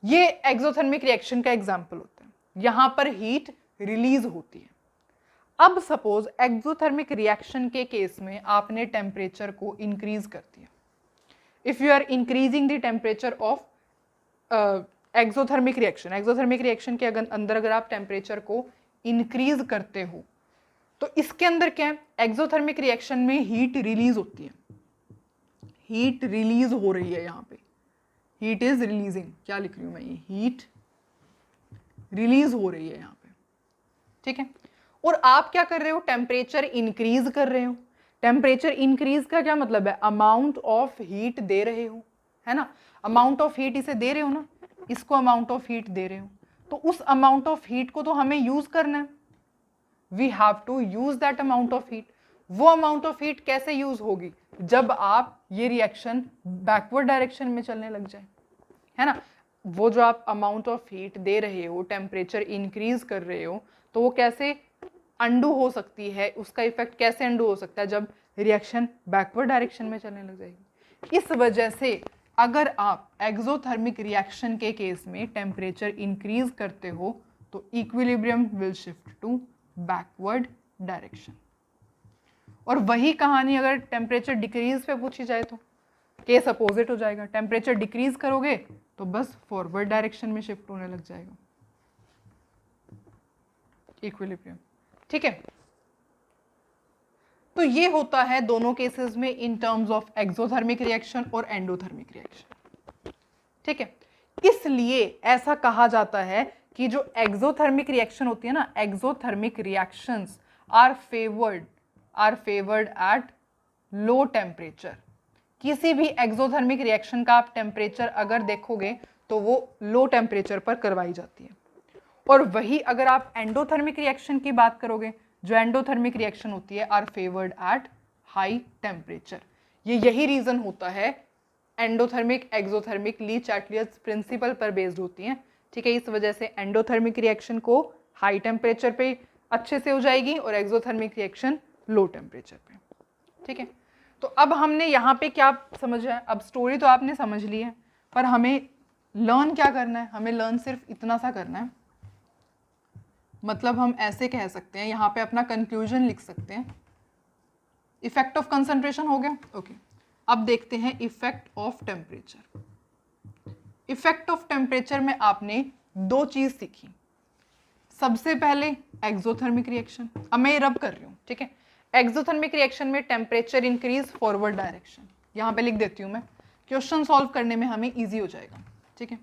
ये एक्सोथर्मिक रिएक्शन का एग्जाम्पल होता है। यहाँ पर हीट रिलीज होती है। अब सपोज एक्सोथर्मिक रिएक्शन के केस में आपने टेम्परेचर को इंक्रीज कर दिया। If you are increasing the temperature of exothermic reaction के अंदर अगर आप टेम्परेचर को इंक्रीज करते हो तो इसके अंदर क्या है, एक्सोथर्मिक रिएक्शन में हीट रिलीज होती है, हीट रिलीज हो रही है, यहाँ पे हीट इज रिलीजिंग, क्या लिख रही हूं मैं, ये हीट रिलीज हो रही है यहाँ पे, ठीक है। और आप क्या कर रहे हो, टेम्परेचर इंक्रीज कर रहे हो। टेम्परेचर इंक्रीज का क्या मतलब है, अमाउंट ऑफ हीट दे रहे हो, है ना, अमाउंट ऑफ हीट इसे दे रहे हो ना, इसको अमाउंट ऑफ हीट दे रहे हो, तो उस अमाउंट ऑफ हीट को तो हमें यूज करना है, we have to use that amount of heat. वो अमाउंट ऑफ हीट कैसे यूज होगी, जब आप ये रिएक्शन बैकवर्ड डायरेक्शन में चलने लग जाए, है ना। वो जो आप अमाउंट ऑफ हीट दे रहे हो, टेम्परेचर इंक्रीज कर रहे हो, तो वो कैसे अंडू हो सकती है, उसका इफेक्ट कैसे अंडू हो सकता है, जब रिएक्शन बैकवर्ड डायरेक्शन में चलने लग जाएगी। इस वजह से अगर आप एक्सोथर्मिक रिएक्शन के केस में टेम्परेचर इंक्रीज करते हो तो equilibrium will shift to backward direction. और वही कहानी अगर टेम्परेचर डिक्रीज पे पूछी जाए तो केस अपोजिट हो जाएगा। टेम्परेचर डिक्रीज करोगे तो बस फॉरवर्ड डायरेक्शन में शिफ्ट होने लग जाएगा इक्विलिब्रियम। ठीक है, तो ये होता है दोनों केसेस में in terms of exothermic reaction और एंडोथर्मिक रिएक्शन। ठीक है, इसलिए ऐसा कहा जाता है कि जो एक्सोथर्मिक रिएक्शन होती है ना, exothermic reactions are favoured at low temperature. किसी भी एक्सोथर्मिक रिएक्शन का आप टेम्परेचर अगर देखोगे तो वो लो टेम्परेचर पर करवाई जाती है। और वही अगर आप एंडोथर्मिक रिएक्शन की बात करोगे, जो एंडोथर्मिक रिएक्शन होती है are favoured at high temperature. यही रीजन होता है endothermic exothermic Le Chatelier's principle पर बेस्ड होती हैं। ठीक है, इस वजह से एंडोथर्मिक रिएक्शन को हाई टेम्परेचर पे अच्छे से हो जाएगी और एक्सोथर्मिक रिएक्शन लो टेम्परेचर पे। ठीक है, तो अब हमने यहाँ पे क्या समझा है, अब स्टोरी तो आपने समझ ली है, पर हमें लर्न क्या करना है, हमें लर्न सिर्फ इतना सा करना है। मतलब हम ऐसे कह सकते हैं, यहाँ पे अपना कंक्लूजन लिख सकते हैं। इफेक्ट ऑफ कंसंट्रेशन हो गया, ओके। अब देखते हैं effect of temperature. Effect of temperature में आपने दो चीज सीखी। सबसे पहले एक्सोथर्मिक रिएक्शन, अब मैं रब कर रही हूँ, ठीक है। एक्सोथर्मिक रिएक्शन में टेम्परेचर इंक्रीज फॉरवर्ड डायरेक्शन, यहाँ पे लिख देती हूँ मैं, क्वेश्चन सॉल्व करने में हमें इजी हो जाएगा। ठीक है,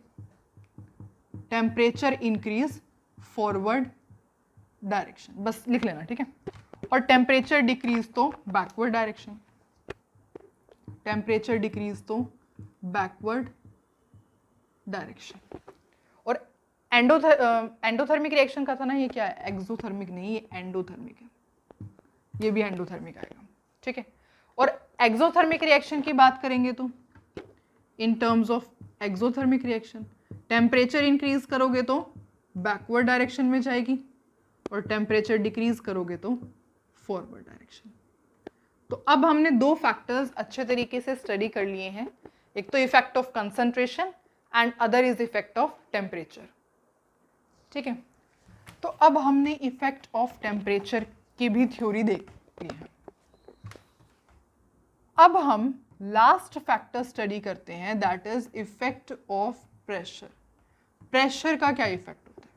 टेम्परेचर इंक्रीज फॉरवर्ड डायरेक्शन, बस लिख लेना, ठीक है। और टेम्परेचर डिक्रीज तो बैकवर्ड डायरेक्शन, टेम्परेचर डिक्रीज तो बैकवर्ड डायरेक्शन। और एंडोथर्मिक रिएक्शन का था ना, ये क्या है, एक्सोथर्मिक नहीं, ये एंडोथर्मिक है, ये भी एंडोथर्मिक आएगा। ठीक है, और एक्सोथर्मिक रिएक्शन की बात करेंगे तो in terms of exothermic reaction temperature increase करोगे तो बैकवर्ड डायरेक्शन में जाएगी और टेम्परेचर डिक्रीज करोगे तो फॉरवर्ड डायरेक्शन। तो अब हमने दो फैक्टर्स अच्छे तरीके से स्टडी कर लिए हैं, एक तो effect of concentration and other is effect of temperature. ठीक है, तो अब हमने इफेक्ट ऑफ टेम्परेचर की भी थ्योरी देख ली है। अब हम लास्ट फैक्टर स्टडी करते हैं, that is effect of pressure. Pressure का क्या इफेक्ट होता है,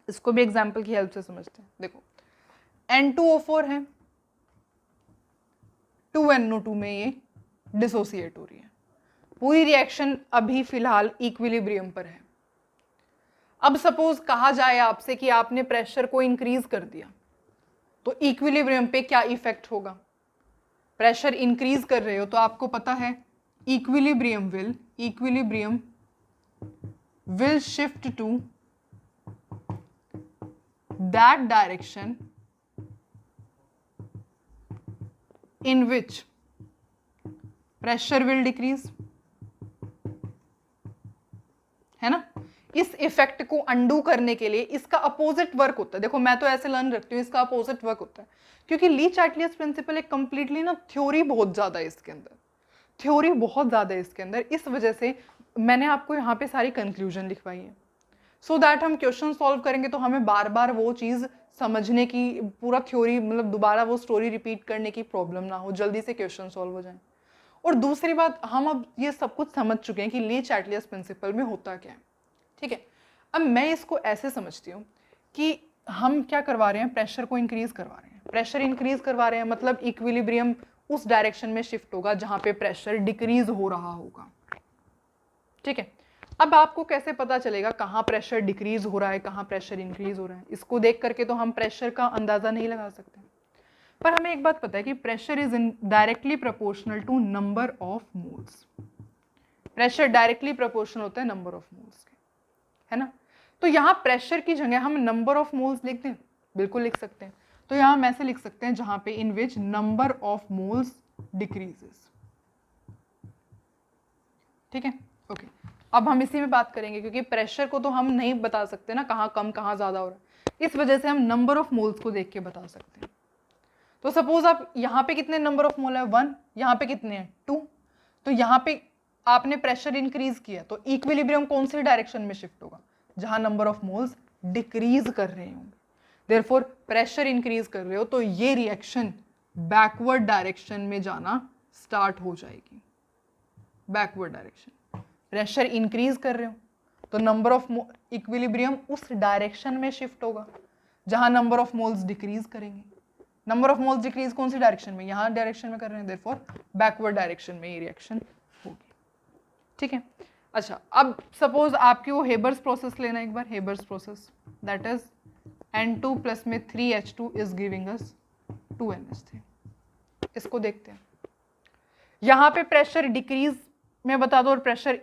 इसको भी एग्जांपल की हेल्प से समझते हैं। देखो N2O4 है, 2NO2 में ये डिसोसिएट हो रही है, पूरी रिएक्शन अभी फिलहाल इक्विलिब्रियम पर है। अब सपोज कहा जाए आपसे कि आपने प्रेशर को इंक्रीज कर दिया तो इक्विलिब्रियम पे क्या इफेक्ट होगा। प्रेशर इंक्रीज कर रहे हो तो आपको पता है equilibrium will shift to that direction in which pressure will decrease, है ना। इस इफेक्ट को अंडू करने के लिए इसका अपोजिट वर्क होता है। देखो मैं तो ऐसे लर्न रखती हूँ, इसका अपोजिट वर्क होता है, क्योंकि ली चैटलियर्स प्रिंसिपल एक कंप्लीटली ना थ्योरी बहुत ज्यादा है इसके अंदर, थ्योरी बहुत ज्यादा है इसके अंदर। इस वजह से मैंने आपको यहाँ पे सारी कंक्लूजन लिखवाई है, सो दैट हम क्वेश्चन सॉल्व करेंगे तो हमें बार बार वो चीज समझने की, पूरा थ्योरी मतलब दोबारा वो स्टोरी रिपीट करने की प्रॉब्लम ना हो, जल्दी से क्वेश्चन सॉल्व हो जाए। और दूसरी बात, हम अब ये सब कुछ समझ चुके हैं कि ली चैटलियर्स प्रिंसिपल में होता क्या है। ठीक है, अब मैं इसको ऐसे समझती हूँ कि हम क्या करवा रहे हैं, प्रेशर को इंक्रीज करवा रहे हैं। प्रेशर इंक्रीज करवा रहे हैं मतलब इक्विलिब्रियम उस डायरेक्शन में शिफ्ट होगा जहाँ पे प्रेशर डिक्रीज हो रहा होगा। ठीक है, अब आपको कैसे पता चलेगा कहाँ प्रेशर डिक्रीज हो रहा है, कहाँ प्रेशर इंक्रीज हो रहा है। इसको देख करके तो हम प्रेशर का अंदाजा नहीं लगा सकते, पर हमें एक बात पता है कि pressure is directly proportional to number of moles. Pressure directly proportional होता है नंबर ऑफ मोल्स के, है ना। तो यहाँ प्रेशर की जगह हम नंबर ऑफ मोल्स लिख दें, बिल्कुल लिख सकते हैं। तो यहाँ हम ऐसे लिख सकते हैं जहाँ पे in which number of moles decreases. ठीक है, ओके। अब हम इसी में बात करेंगे, क्योंकि प्रेशर को तो हम नहीं बता सकते ना कहाँ कम कहाँ ज़्यादा हो रहा है, इस वजह से हम नंबर ऑफ मोल्स को देख के बता सकते हैं। तो सपोज आप यहाँ पे कितने नंबर ऑफ मोल है 1, यहाँ पे कितने हैं 2, तो यहाँ पे आपने प्रेशर इंक्रीज किया तो इक्विलिब्रियम कौन सी डायरेक्शन में शिफ्ट होगा, जहाँ नंबर ऑफ मोल्स डिक्रीज कर रहे होंगे। देयरफॉर प्रेशर इंक्रीज कर रहे हो तो ये रिएक्शन बैकवर्ड डायरेक्शन में जाना स्टार्ट हो जाएगी। बैकवर्ड डायरेक्शन, प्रेशर इंक्रीज कर रहे हो तो नंबर ऑफ इक्विलिब्रियम उस डायरेक्शन में शिफ्ट होगा जहां नंबर ऑफ मोल्स डिक्रीज करेंगे। नंबर ऑफ मोल्स डिक्रीज कौन सी डायरेक्शन में, यहाँ डायरेक्शन में कर रहे हैं, देयरफॉर बैकवर्ड डायरेक्शन में ये रिएक्शन होगी। ठीक है, अच्छा अब सपोज आपकी वो हेबर्स प्रोसेस लेना एक बार, Haber's process that is N2 plus में 3H2 is giving us 2NH3। इसको देखते हैं, यहाँ पे प्रेशर डिक्रीज में बता दो और प्रेशर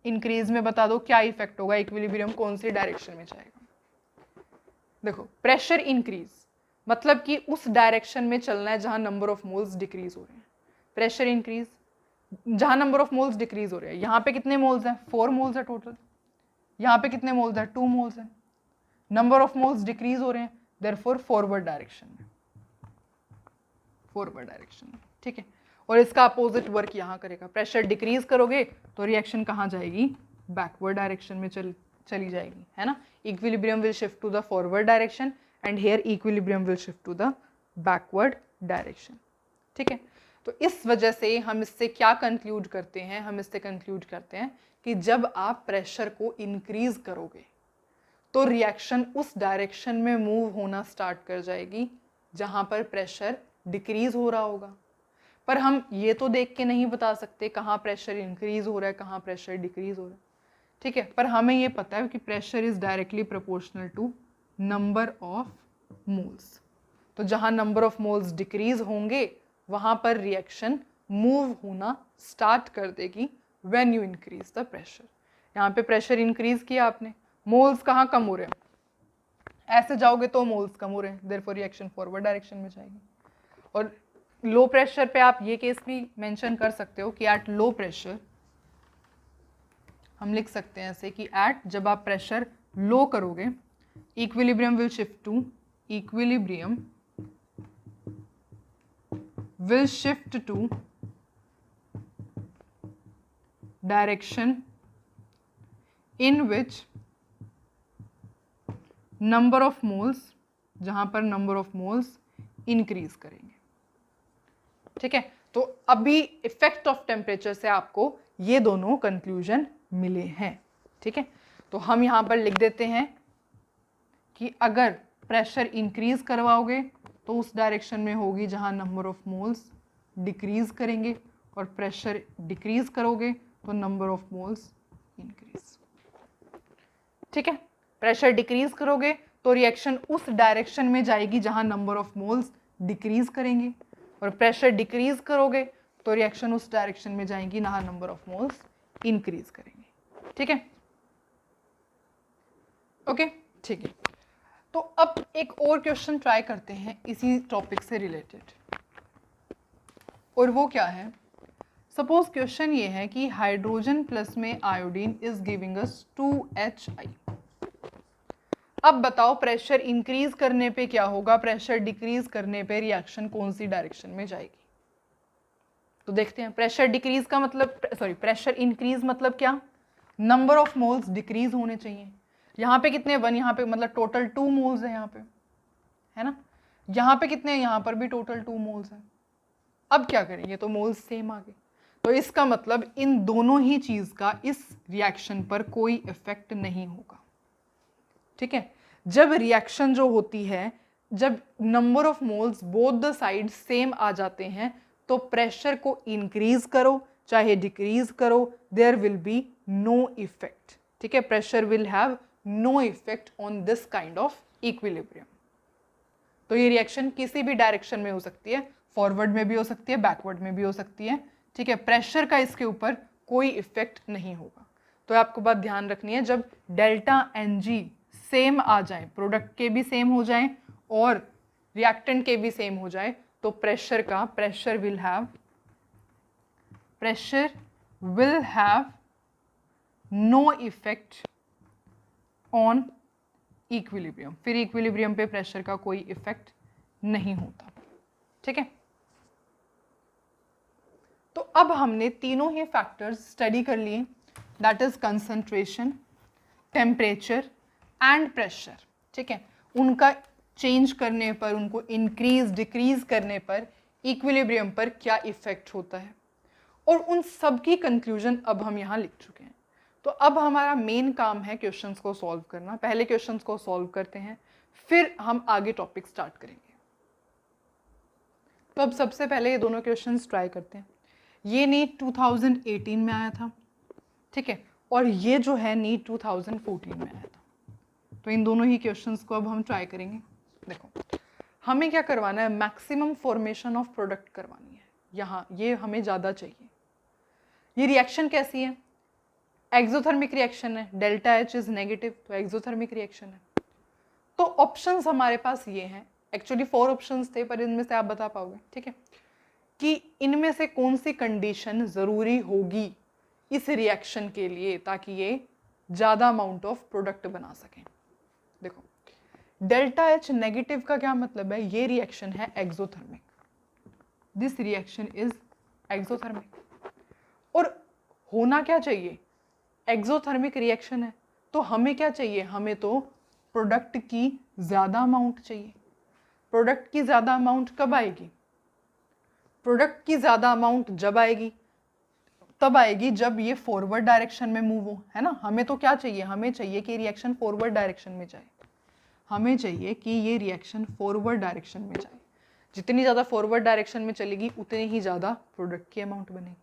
इंक्रीज में बता दो क्या इफेक्ट होगा, इक्विलिब्रियम कौन सी डायरेक्शन में जाएगा। देखो प्रेशर इंक्रीज मतलब कि उस डायरेक्शन में चलना है जहां नंबर ऑफ मोल्स डिक्रीज हो रहे हैं। प्रेशर इंक्रीज जहां नंबर ऑफ मोल्स डिक्रीज हो रहे हैं, यहाँ पे कितने मोल्स हैं 4 मोल्स है टोटल, यहाँ पे कितने मोल्स हैं 2 मोल्स हैं, नंबर ऑफ मोल्स डिक्रीज हो रहे हैं, देयरफॉर फॉरवर्ड डायरेक्शन में, फॉरवर्ड डायरेक्शन में। ठीक है, और इसका अपोजिट वर्क यहाँ करेगा, प्रेशर डिक्रीज करोगे तो रिएक्शन कहाँ जाएगी, बैकवर्ड डायरेक्शन में चली जाएगी, है ना। Equilibrium will shift to the forward direction and here equilibrium will shift to the backward direction. ठीक है, तो इस वजह से हम इससे क्या कंक्लूड करते हैं, हम इससे कंक्लूड करते हैं कि जब आप प्रेशर को इंक्रीज करोगे तो रिएक्शन उस डायरेक्शन में मूव होना स्टार्ट कर जाएगी जहां पर प्रेशर डिक्रीज हो रहा होगा। पर हम ये तो देख के नहीं बता सकते कहाँ प्रेशर इंक्रीज हो रहा है कहाँ प्रेशर डिक्रीज हो रहा है। ठीक है, पर हमें ये पता है कि pressure is directly proportional to number of moles. तो जहाँ नंबर ऑफ मोल्स डिक्रीज होंगे वहाँ पर रिएक्शन मूव होना स्टार्ट कर देगी when you increase the pressure. यहाँ पे प्रेशर इंक्रीज किया आपने, मोल्स कहाँ कम हो रहे हैं, ऐसे जाओगे तो मोल्स कम हो रहे हैं, देयरफॉर रिएक्शन फॉरवर्ड डायरेक्शन में जाएगी। और लो प्रेशर पे आप ये केस भी मेंशन कर सकते हो कि एट लो प्रेशर हम लिख सकते हैं ऐसे कि एट जब आप प्रेशर लो करोगे equilibrium will shift to equilibrium will shift to direction in which number of moles, जहां पर नंबर ऑफ मोल्स इंक्रीज करेंगे। ठीक है, तो अभी इफेक्ट ऑफ टेम्परेचर से आपको ये दोनों कंक्लूजन मिले हैं। ठीक है, तो हम यहाँ पर लिख देते हैं कि अगर प्रेशर इंक्रीज करवाओगे तो उस डायरेक्शन में होगी जहाँ नंबर ऑफ मोल्स डिक्रीज करेंगे, और प्रेशर डिक्रीज करोगे तो नंबर ऑफ मोल्स इंक्रीज। ठीक है, प्रेशर डिक्रीज करोगे तो रिएक्शन उस डायरेक्शन में जाएगी जहाँ नंबर ऑफ मोल्स डिक्रीज करेंगे, और प्रेशर डिक्रीज करोगे तो रिएक्शन उस डायरेक्शन में जाएंगी जहाँ नंबर ऑफ मोल्स इंक्रीज करेंगे। ठीक है, ओके ठीक है। तो अब एक और क्वेश्चन ट्राई करते हैं इसी टॉपिक से रिलेटेड, और वो क्या है, सपोज क्वेश्चन ये है कि हाइड्रोजन प्लस में iodine is giving us 2HI। अब बताओ प्रेशर इंक्रीज करने पे क्या होगा, प्रेशर डिक्रीज करने पे रिएक्शन कौन सी डायरेक्शन में जाएगी। तो देखते हैं, प्रेशर डिक्रीज का मतलब प्रेशर इंक्रीज मतलब क्या, नंबर ऑफ मोल्स डिक्रीज होने चाहिए। यहाँ पे कितने 1, यहाँ पे मतलब टोटल 2 मोल्स है यहाँ पे, है ना। यहाँ पे कितने, यहाँ पर भी टोटल 2 मोल्स है। अब क्या करेंगे, तो मोल्स सेम आ गए, तो इसका मतलब इन दोनों ही चीज का इस रिएक्शन पर कोई इफेक्ट नहीं होगा। ठीक है, जब रिएक्शन जो होती है, जब number of moles both the side same आ जाते हैं तो प्रेशर को इंक्रीज करो चाहे डिक्रीज करो, there will be no effect. ठीक है, pressure will have no effect on this kind of equilibrium. तो ये रिएक्शन किसी भी डायरेक्शन में हो सकती है, फॉरवर्ड में भी हो सकती है, बैकवर्ड में भी हो सकती है। ठीक है, प्रेशर का इसके ऊपर कोई इफेक्ट नहीं होगा। तो आपको बात ध्यान रखनी है, जब डेल्टा Ng सेम आ जाए, प्रोडक्ट के भी सेम हो जाए और रिएक्टेंट के भी सेम हो जाए, तो pressure will have no effect on equilibrium, फिर इक्विलिब्रियम पे प्रेशर का कोई इफेक्ट नहीं होता। ठीक है, तो अब हमने तीनों ही फैक्टर्स स्टडी कर लिए, that is concentration, temperature and pressure. ठीक है, उनका चेंज करने पर, उनको इंक्रीज डिक्रीज करने पर इक्विलिब्रियम पर क्या इफेक्ट होता है, और उन सब की कंक्लूजन अब हम यहाँ लिख चुके हैं। तो अब हमारा मेन काम है क्वेश्चंस को सॉल्व करना। पहले क्वेश्चंस को सॉल्व करते हैं, फिर हम आगे टॉपिक स्टार्ट करेंगे। तो अब सबसे पहले ये दोनों क्वेश्चंस ट्राई करते हैं। ये नीट 2018 में आया था, ठीक है, और ये जो है नीट 2014 में आया था। तो इन दोनों ही क्वेश्चंस को अब हम ट्राई करेंगे। देखो, हमें क्या करवाना है, मैक्सिमम फॉर्मेशन ऑफ प्रोडक्ट करवानी है। यहाँ ये हमें ज़्यादा चाहिए। ये रिएक्शन कैसी है, एक्सोथर्मिक रिएक्शन है, डेल्टा एच इज नेगेटिव, तो एक्सोथर्मिक रिएक्शन है। तो ऑप्शंस हमारे पास ये हैं, एक्चुअली 4 ऑप्शंस थे, पर इनमें से आप बता पाओगे, ठीक है, कि इनमें से कौन सी कंडीशन ज़रूरी होगी इस रिएक्शन के लिए ताकि ये ज़्यादा अमाउंट ऑफ प्रोडक्ट बना सकें। देखो, डेल्टा एच नेगेटिव का क्या मतलब है, ये रिएक्शन है exothermic, this reaction is exothermic. और होना क्या चाहिए, एक्सोथर्मिक रिएक्शन है, तो हमें क्या चाहिए, हमें तो प्रोडक्ट की ज़्यादा अमाउंट चाहिए। प्रोडक्ट की ज़्यादा अमाउंट कब आएगी, प्रोडक्ट की ज़्यादा अमाउंट जब आएगी, तब आएगी जब ये फॉरवर्ड डायरेक्शन में मूव हो, है ना। हमें तो क्या चाहिए, हमें चाहिए कि रिएक्शन फॉरवर्ड डायरेक्शन में जाए, हमें चाहिए कि ये रिएक्शन फॉरवर्ड डायरेक्शन में जाए। जितनी ज़्यादा फॉरवर्ड डायरेक्शन में चलेगी उतनी ही ज़्यादा प्रोडक्ट की अमाउंट बनेगी।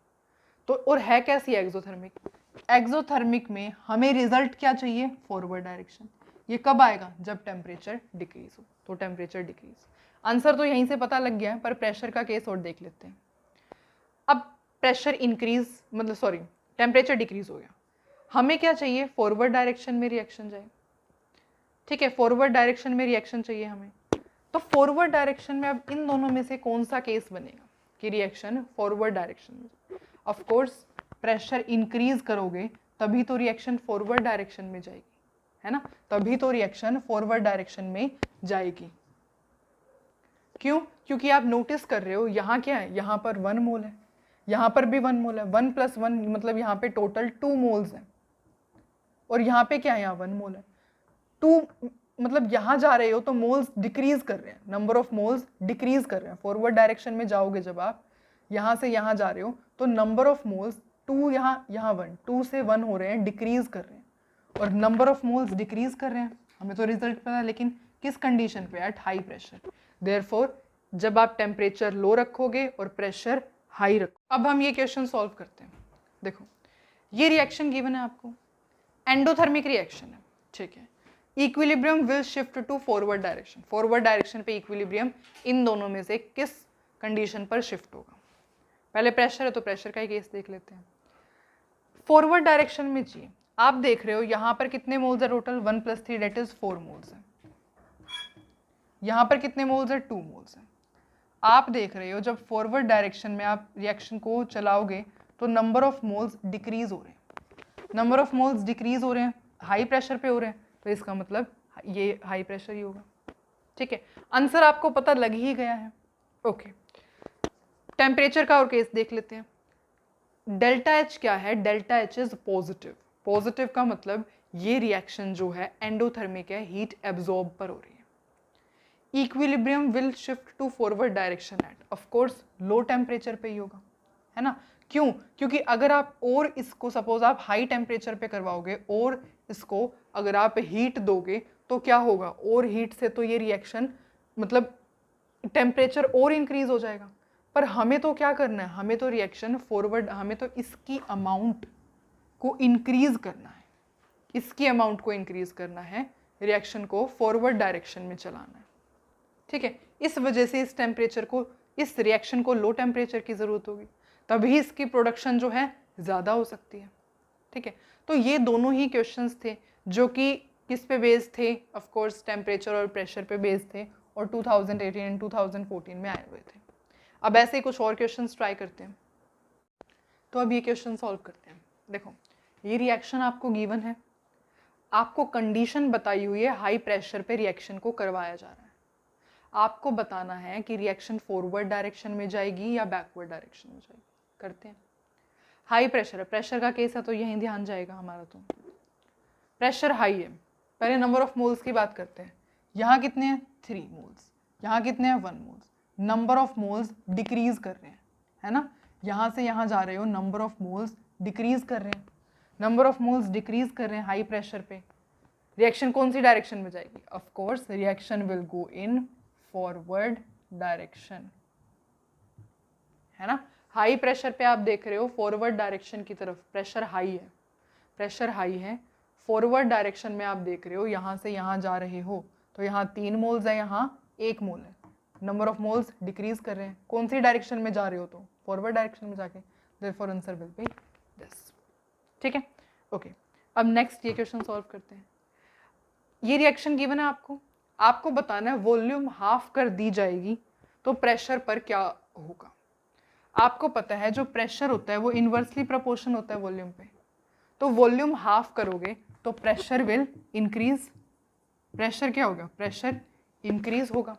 तो और है कैसी एक्सोथर्मिक, एक्सोथर्मिक में हमें रिजल्ट क्या चाहिए, फॉरवर्ड डायरेक्शन। ये कब आएगा, जब टेम्परेचर डिक्रीज हो, तो टेम्परेचर डिक्रीज। आंसर तो यहीं से पता लग गया है, पर प्रेशर का केस और देख लेते हैं। अब प्रेशर इंक्रीज, मतलब सॉरी, टेम्परेचर डिक्रीज हो गया, हमें क्या चाहिए, फॉरवर्ड डायरेक्शन में रिएक्शन जाए। ठीक है, फॉरवर्ड डायरेक्शन में रिएक्शन चाहिए हमें। तो फॉरवर्ड डायरेक्शन में अब इन दोनों में से कौन सा केस बनेगा कि रिएक्शन फॉरवर्ड डायरेक्शन में। ऑफ कोर्स प्रेशर इंक्रीज करोगे तभी तो रिएक्शन फॉरवर्ड डायरेक्शन में जाएगी, है ना, तभी तो रिएक्शन फॉरवर्ड डायरेक्शन में जाएगी। क्यों, क्योंकि आप नोटिस कर रहे हो यहाँ क्या है, यहाँ पर 1 मोल है, यहाँ पर भी 1 मोल है, 1 + 1 मतलब यहाँ पे टोटल 2 मोल्स हैं, और यहाँ पे क्या है, यहाँ 1 मोल है। 2 मतलब यहाँ जा रहे हो तो मोल्स डिक्रीज कर रहे हैं, नंबर ऑफ मोल्स डिक्रीज कर रहे हैं। फॉरवर्ड डायरेक्शन में जाओगे जब आप यहाँ से यहाँ जा रहे हो तो नंबर ऑफ मोल्स 2 यहाँ 1, 2 से 1 हो रहे हैं, डिक्रीज कर रहे हैं, और नंबर ऑफ मोल्स डिक्रीज कर रहे हैं। हमें तो रिजल्ट पता है, लेकिन किस कंडीशन पे, एट हाई प्रेशर। देयरफॉर जब आप टेम्परेचर लो रखोगे और प्रेशर हाई रखो। अब हम ये क्वेश्चन सॉल्व करते हैं। देखो, ये रिएक्शन गिवन है आपको, एंडोथर्मिक रिएक्शन है, ठीक है। Equilibrium will shift to forward direction, forward direction पे इक्विलिब्रियम इन दोनों में से किस कंडीशन पर शिफ्ट होगा। पहले प्रेशर है तो प्रेशर का ही केस देख लेते हैं। फॉरवर्ड डायरेक्शन में जी आप देख रहे हो यहाँ पर कितने मोल्स है टोटल, 1 + 3 डेट इज 4 मोल्स है। यहाँ पर कितने मोल्स है, 2 मोल्स है। आप देख रहे हो जब फॉरवर्ड डायरेक्शन में आप रिएक्शन को चलाओगे तो नंबर ऑफ मोल्स डिक्रीज हो रहे हैं, नंबर ऑफ मोल्स डिक्रीज हो रहे हैं, हाई प्रेशर पे हो रहे हैं, तो इसका मतलब ये हाई प्रेशर ही होगा। ठीक है, आंसर आपको पता लग ही गया है। ओके, टेम्परेचर का और केस देख लेते हैं। डेल्टा एच क्या है, delta H is positive. Positive का मतलब ये रिएक्शन जो है एंडोथर्मिक है, हीट एब्जॉर्ब पर हो रही है। Equilibrium will shift to forward direction at, of course low temperature पे ही होगा, है ना। क्यों, क्योंकि अगर आप और इसको सपोज आप हाई टेम्परेचर पे करवाओगे और इसको अगर आप हीट दोगे तो क्या होगा, और हीट से तो ये रिएक्शन मतलब टेम्परेचर और इंक्रीज हो जाएगा। पर हमें तो क्या करना है, हमें तो रिएक्शन फॉरवर्ड, हमें तो इसकी अमाउंट को इंक्रीज करना है, इसकी अमाउंट को इंक्रीज करना है, रिएक्शन को फॉरवर्ड डायरेक्शन में चलाना है। ठीक है, इस वजह से इस टेम्परेचर को, इस रिएक्शन को लो टेम्परेचर की ज़रूरत होगी, तभी इसकी प्रोडक्शन जो है ज़्यादा हो सकती है। ठीक है, तो ये दोनों ही क्वेश्चंस थे जो कि किस पे बेस्ड थे, ऑफ कोर्स टेम्परेचर और प्रेशर पे बेस्ड थे, और 2018 एंड 2014 में आए हुए थे। अब ऐसे ही कुछ और क्वेश्चंस ट्राई करते हैं। तो अब ये क्वेश्चन सॉल्व करते हैं। देखो, ये रिएक्शन आपको गिवन है, आपको कंडीशन बताई हुई है, हाई प्रेशर पे रिएक्शन को करवाया जा रहा है। आपको बताना है कि रिएक्शन फॉरवर्ड डायरेक्शन में जाएगी या बैकवर्ड डायरेक्शन में जाएगी। करते हैं। हाई प्रेशर है, प्रेशर का केस है तो यहीं ध्यान जाएगा हमारा। तो प्रेशर हाई है, पहले नंबर ऑफ मोल्स की बात करते हैं। यहाँ कितने हैं 3 मोल्स, यहाँ कितने हैं 1 moles. Number of moles decrease कर रहे हैं, है ना, यहाँ से यहाँ जा रहे हो, नंबर ऑफ मोल्स डिक्रीज कर रहे हैं, नंबर ऑफ मोल्स डिक्रीज कर रहे हैं हाई प्रेशर पे। रिएक्शन कौन सी डायरेक्शन में जाएगी? Of course reaction will go in forward direction, है ना। हाई प्रेशर पे आप देख रहे हो फॉरवर्ड डायरेक्शन की तरफ, प्रेशर हाई है, प्रेशर हाई है, फॉरवर्ड डायरेक्शन में आप देख रहे हो, यहाँ से यहाँ जा रहे हो, तो यहाँ 3 मोल्स है, यहाँ 1 मोल है, नंबर ऑफ मोल्स डिक्रीज कर रहे हैं। कौन सी डायरेक्शन में जा रहे हो? तो फॉरवर्ड डायरेक्शन में जाके, therefore answer will be this. ठीक है, ओके। अब नेक्स्ट ये क्वेश्चन सॉल्व करते हैं। ये रिएक्शन गिवन है आपको बताना है वॉल्यूम हाफ कर दी जाएगी तो प्रेशर पर क्या होगा। आपको पता है जो प्रेशर होता है वो इनवर्सली प्रोपोर्शन होता है वॉल्यूम पे, तो वॉल्यूम हाफ करोगे तो प्रेशर विल इंक्रीज। प्रेशर क्या होगा? प्रेशर इंक्रीज होगा।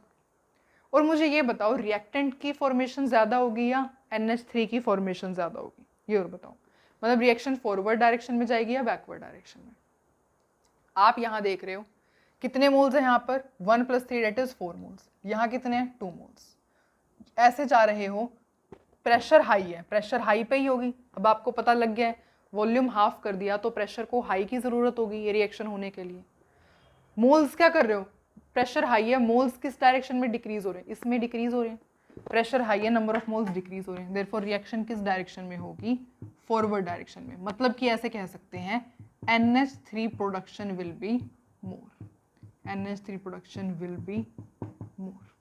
और मुझे ये बताओ रिएक्टेंट की फॉर्मेशन ज़्यादा होगी या NH3 की फॉर्मेशन ज़्यादा होगी? ये और बताओ, मतलब रिएक्शन फॉरवर्ड डायरेक्शन में जाएगी या बैकवर्ड डायरेक्शन में? आप यहाँ देख रहे हो कितने मोल्स हैं यहाँ पर, 1 + 3 दैट इज 4 मोल्स। यहाँ कितने हैं? 2 मोल्स। ऐसे जा रहे हो, प्रेशर हाई है, प्रेशर हाई पे ही होगी। अब आपको पता लग गया है वॉल्यूम हाफ कर दिया तो प्रेशर को हाई की ज़रूरत होगी ये रिएक्शन होने के लिए। मोल्स क्या कर रहे हो? प्रेशर हाई है, मोल्स किस डायरेक्शन में डिक्रीज हो रहे हैं? इसमें डिक्रीज हो रहे हैं। प्रेशर हाई है, नंबर ऑफ मोल्स डिक्रीज हो रहे हैं, देयरफॉर रिएक्शन किस डायरेक्शन में होगी? फॉरवर्ड डायरेक्शन में। मतलब कि ऐसे कह सकते हैं NH3 production will be more, NH3 production will be more.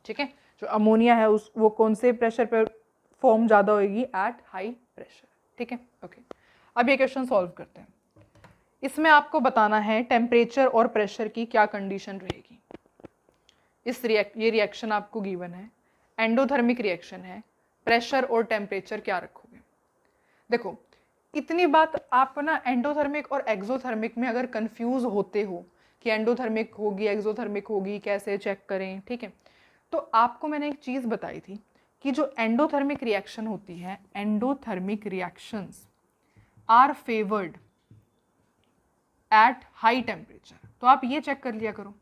ठीक है, जो अमोनिया है उस वो कौन से प्रेशर पर फॉर्म ज़्यादा होगी? At high pressure. ठीक है, ओके। अब ये क्वेश्चन सॉल्व करते हैं। इसमें आपको बताना है टेम्परेचर और प्रेशर की क्या कंडीशन रहेगी। ये रिएक्शन आपको गिवन है, एंडोथर्मिक रिएक्शन है, प्रेशर और टेम्परेचर क्या रखोगे? देखो इतनी बात आप ना एंडोथर्मिक और एक्सोथर्मिक में अगर कंफ्यूज होते हो कि एंडोथर्मिक होगी एक्सोथर्मिक होगी कैसे चेक करें, ठीक है, तो आपको मैंने एक चीज़ बताई थी कि जो एंडोथर्मिक रिएक्शन होती है, endothermic reactions are favoured at high temperature. तो आप ये चेक कर लिया करो।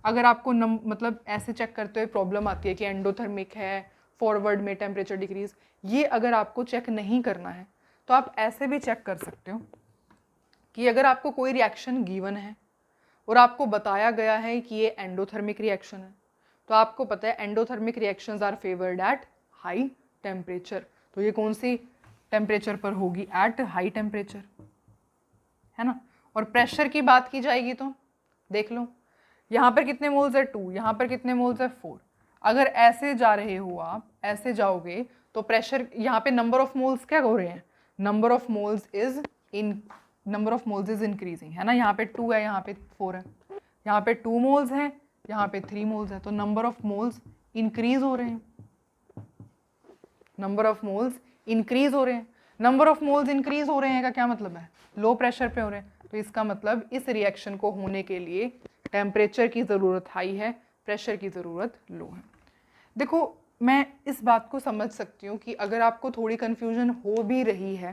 अगर आपको मतलब ऐसे चेक करते हुए प्रॉब्लम आती है कि एंडोथर्मिक है, फॉरवर्ड में टेम्परेचर डिक्रीज, ये अगर आपको चेक नहीं करना है तो आप ऐसे भी चेक कर सकते हो कि अगर आपको कोई रिएक्शन गिवन है और आपको बताया गया है कि ये एंडोथर्मिक रिएक्शन है, तो आपको पता है endothermic reactions are favoured at high temperature, तो ये कौन सी टेम्परेचर पर होगी? एट हाई टेम्परेचर, है ना। और प्रेशर की बात की जाएगी तो देख लो यहाँ पर कितने मोल्स है? 2, यहाँ पर कितने मोल्स है? 4। अगर ऐसे जा रहे हो आप, ऐसे जाओगे तो प्रेशर, यहाँ पे नंबर ऑफ मोल्स क्या हो रहे हैं? Number of moles is increasing, है ना। यहाँ पे 2 है, यहाँ पे 4 है, यहाँ पे 2 मोल्स हैं, यहाँ पे 3 मोल्स है, तो नंबर ऑफ मोल्स इंक्रीज हो रहे हैं, नंबर ऑफ मोल्स इंक्रीज हो रहे हैं। नंबर ऑफ मोल्स इंक्रीज हो रहे हैं का क्या मतलब है? लो प्रेशर पे हो रहे हैं, तो इसका मतलब इस रिएक्शन को होने के लिए टेम्परेचर की ज़रूरत हाई है, प्रेशर की ज़रूरत लो है। देखो मैं इस बात को समझ सकती हूँ कि अगर आपको थोड़ी कन्फ्यूजन हो भी रही है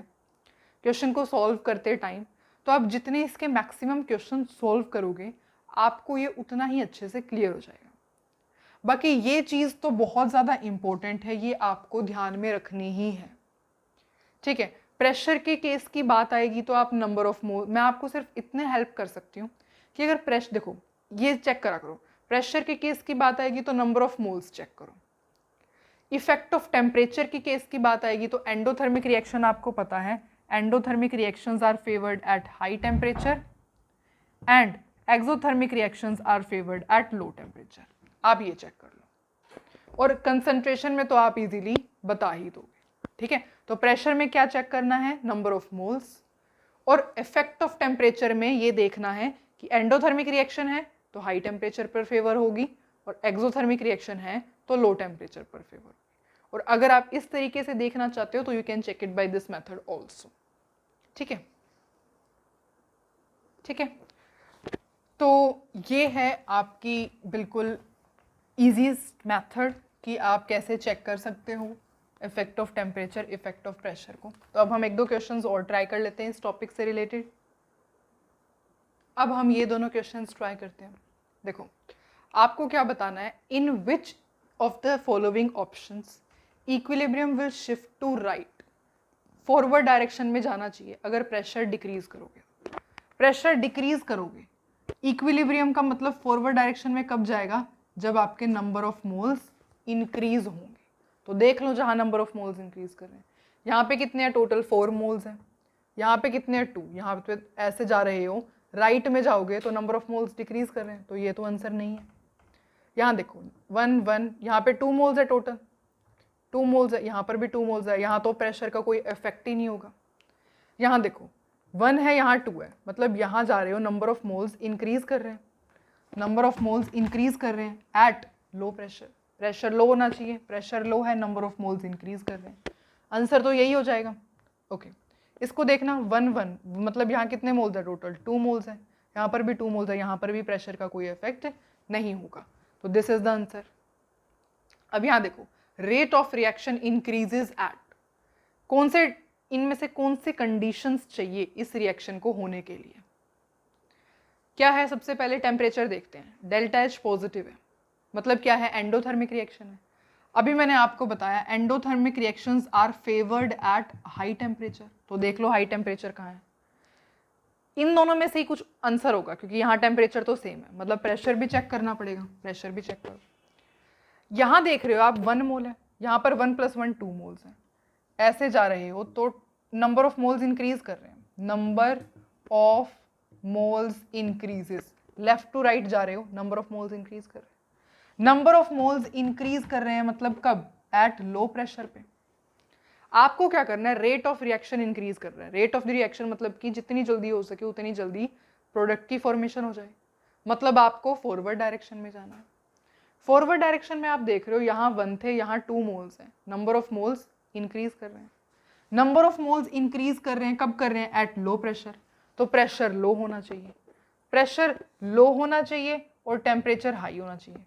क्वेश्चन को सॉल्व करते टाइम, तो आप जितने इसके मैक्सिमम क्वेश्चन सॉल्व करोगे आपको ये उतना ही अच्छे से क्लियर हो जाएगा। बाकी ये चीज़ तो बहुत ज़्यादा इम्पोर्टेंट है, ये आपको ध्यान में रखनी ही है। ठीक है, प्रेशर के केस की बात आएगी तो आप नंबर ऑफ मोल, मैं आपको सिर्फ इतने हेल्प कर सकती हूँ कि अगर प्रेशर, देखो ये चेक करा करो, प्रेशर के केस की बात आएगी तो नंबर ऑफ मोल्स चेक करो। इफेक्ट ऑफ टेम्परेचर की केस की बात आएगी तो एंडोथर्मिक रिएक्शन आपको पता है, endothermic reactions are favoured at high temperature and exothermic reactions are favoured at low temperature. आप ये चेक कर लो, और कंसंट्रेशन में तो आप इजीली बता ही दोगे। ठीक है, तो प्रेशर में क्या चेक करना है? नंबर ऑफ मोल्स, और इफेक्ट ऑफ टेम्परेचर में ये देखना है कि एंडोथर्मिक रिएक्शन है तो हाई टेम्परेचर पर फेवर होगी और एक्सोथर्मिक रिएक्शन है तो लो टेम्परेचर पर फेवर होगी। और अगर आप इस तरीके से देखना चाहते हो तो you can check it by this method also. ठीक है, ठीक है। तो ये है आपकी बिल्कुल ईजीएस्ट मेथड कि आप कैसे चेक कर सकते हो effect of temperature, effect of pressure को। तो अब हम एक दो क्वेश्चंस और ट्राई कर लेते हैं इस टॉपिक से रिलेटेड। अब हम ये दोनों क्वेश्चंस ट्राई करते हैं। देखो, आपको क्या बताना है, in which of the following options equilibrium will shift to right, forward direction में जाना चाहिए अगर प्रेशर डिक्रीज करोगे। प्रेशर डिक्रीज करोगे, इक्विलिब्रियम का मतलब फॉरवर्ड डायरेक्शन में कब जाएगा, जब आपके नंबर ऑफ मोल्स इंक्रीज होंगे। तो देख लो जहां नंबर ऑफ मोल्स इंक्रीज कर रहे हैं, यहाँ पे कितने हैं टोटल 4 मोल्स हैं, यहाँ पे कितने हैं 2, यहाँ पे ऐसे जा रहे हो राइट में जाओगे तो नंबर ऑफ मोल्स डिक्रीज कर रहे हैं, तो ये तो आंसर नहीं है। यहाँ देखो 1 1, यहाँ पे 2 मोल्स है, टोटल 2 मोल्स है, यहाँ पर भी 2 मोल्स है, यहाँ तो प्रेशर का कोई इफेक्ट ही नहीं होगा। यहाँ देखो 1 है, यहाँ 2 है, मतलब यहाँ जा रहे हो नंबर ऑफ मोल्स इंक्रीज कर रहे हैं, नंबर ऑफ मोल्स इंक्रीज कर रहे हैं at low pressure. Pressure low होना चाहिए, प्रेशर लो है, नंबर ऑफ मोल्स इंक्रीज कर रहे हैं, आंसर तो यही हो जाएगा। ओके, इसको देखना 1 1, मतलब यहाँ कितने मोल्स है टोटल 2 मोल्स है, यहाँ पर भी 2 मोल्स है, यहाँ पर भी प्रेशर का कोई इफेक्ट नहीं होगा, तो दिस इज द आंसर। अब यहाँ देखो rate of reaction increases at, कौन से इनमें से कौन से कंडीशंस चाहिए इस रिएक्शन को होने के लिए। क्या है, सबसे पहले टेम्परेचर देखते हैं, डेल्टा एच पॉजिटिव है, मतलब क्या है, एंडोथर्मिक रिएक्शन है। अभी मैंने आपको बताया endothermic reactions are favoured at high temperature, तो देख लो हाई टेम्परेचर कहाँ है, इन दोनों में से ही कुछ आंसर होगा क्योंकि यहाँ टेम्परेचर तो सेम है, मतलब प्रेशर भी चेक करना पड़ेगा, प्रेशर भी चेक करो। यहाँ देख रहे हो आप 1 मोल है, यहाँ पर 1 + 1 2 मोल्स है, ऐसे जा रहे हो तो नंबर ऑफ मोल्स इंक्रीज कर रहे हैं, number of moles increases, left to right जा रहे हो, नंबर ऑफ मोल्स इंक्रीज कर रहे हैं, नंबर ऑफ मोल्स इंक्रीज कर रहे हैं मतलब कब, एट लो प्रेशर पे। आपको क्या करना है, रेट ऑफ रिएक्शन इंक्रीज कर रहा है, रेट ऑफ द रिएक्शन मतलब कि जितनी जल्दी हो सके उतनी जल्दी प्रोडक्ट की फॉर्मेशन हो जाए, मतलब आपको फॉरवर्ड डायरेक्शन में जाना है। फॉरवर्ड डायरेक्शन में आप देख रहे हो यहाँ 1 थे, यहाँ 2 मोल्स हैं, नंबर ऑफ मोल्स इंक्रीज कर रहे हैं, नंबर ऑफ मोल्स इंक्रीज कर रहे हैं, कब कर रहे हैं, एट लो प्रेशर, तो प्रेशर लो होना चाहिए, प्रेशर लो होना चाहिए और टेम्परेचर हाई होना चाहिए।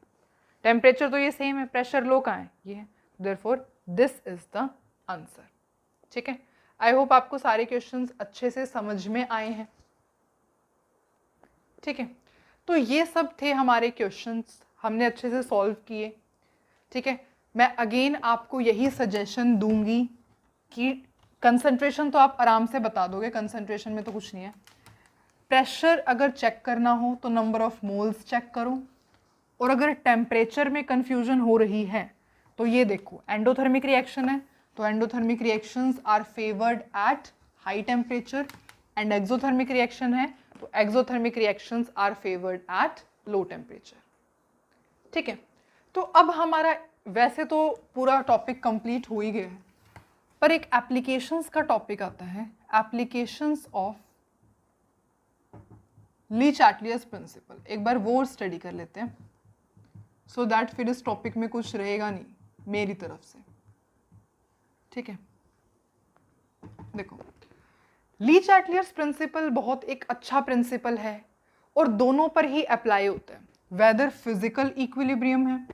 टेम्परेचर तो ये सेम है, प्रेशर लो कहाँ है, ये है, therefore this is the answer. ठीक है, आई होप आपको सारे क्वेश्चंस अच्छे से समझ में आए हैं। ठीक है, तो ये सब थे हमारे क्वेश्चंस, हमने अच्छे से सॉल्व किए। ठीक है, मैं अगेन आपको यही सजेशन दूंगी कि कंसंट्रेशन तो आप आराम से बता दोगे, कंसंट्रेशन में तो कुछ नहीं है। प्रेशर अगर चेक करना हो तो नंबर ऑफ मोल्स चेक करो, और अगर टेम्परेचर में कंफ्यूजन हो रही है तो ये देखो एंडोथर्मिक रिएक्शन है, तो endothermic reactions are favoured at high temperature, and exothermic reaction है तो exothermic reactions are favoured at low temperature. ठीक है, तो अब हमारा वैसे तो पूरा टॉपिक कंप्लीट हो ही गया है, पर एक एप्लीकेशंस का टॉपिक आता है, एप्लीकेशंस ऑफ ली-चाटलियस प्रिंसिपल। एक बार वो स्टडी कर लेते हैं सो दैट फिर इस टॉपिक में कुछ रहेगा नहीं मेरी तरफ से। ठीक है, देखो ली-चाटलियस प्रिंसिपल बहुत एक अच्छा प्रिंसिपल है और दोनों पर ही अप्लाई होता है, वेदर फिजिकल इक्विलिब्रियम है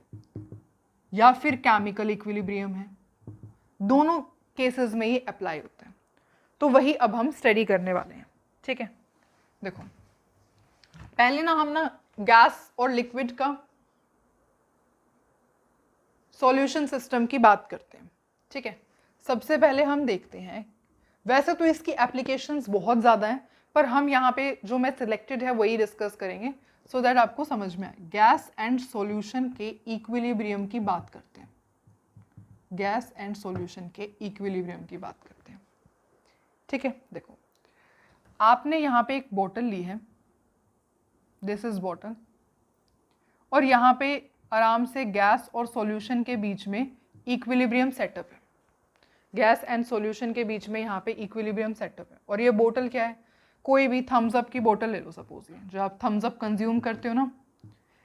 या फिर केमिकल इक्विलिब्रियम है, दोनों केसेस में ये अप्लाई होता है। तो वही अब हम स्टडी करने वाले हैं। ठीक है, देखो पहले हम गैस और लिक्विड का सॉल्यूशन सिस्टम की बात करते हैं। ठीक है, सबसे पहले हम देखते हैं, वैसे तो इसकी एप्लीकेशंस बहुत ज़्यादा हैं, पर हम यहाँ पे जो मैं सिलेक्टेड है वही डिस्कस करेंगे सो दैट आपको समझ में आए। गैस एंड सॉल्यूशन के इक्विलिब्रियम की बात करते हैं, गैस एंड सॉल्यूशन के इक्विलिब्रियम की बात करते हैं। ठीक है, देखो आपने यहाँ पे एक बोतल ली है, दिस इज बॉटल, और यहाँ पे आराम से गैस और सॉल्यूशन के बीच में इक्विलिब्रियम सेटअप है, गैस एंड सॉल्यूशन के बीच में यहाँ पे इक्विलिब्रियम सेटअप है। और ये बोतल क्या है, कोई भी थम्स अप की बोतल ले लो, सपोज ये जो आप थम्स अप कंज्यूम करते हो ना,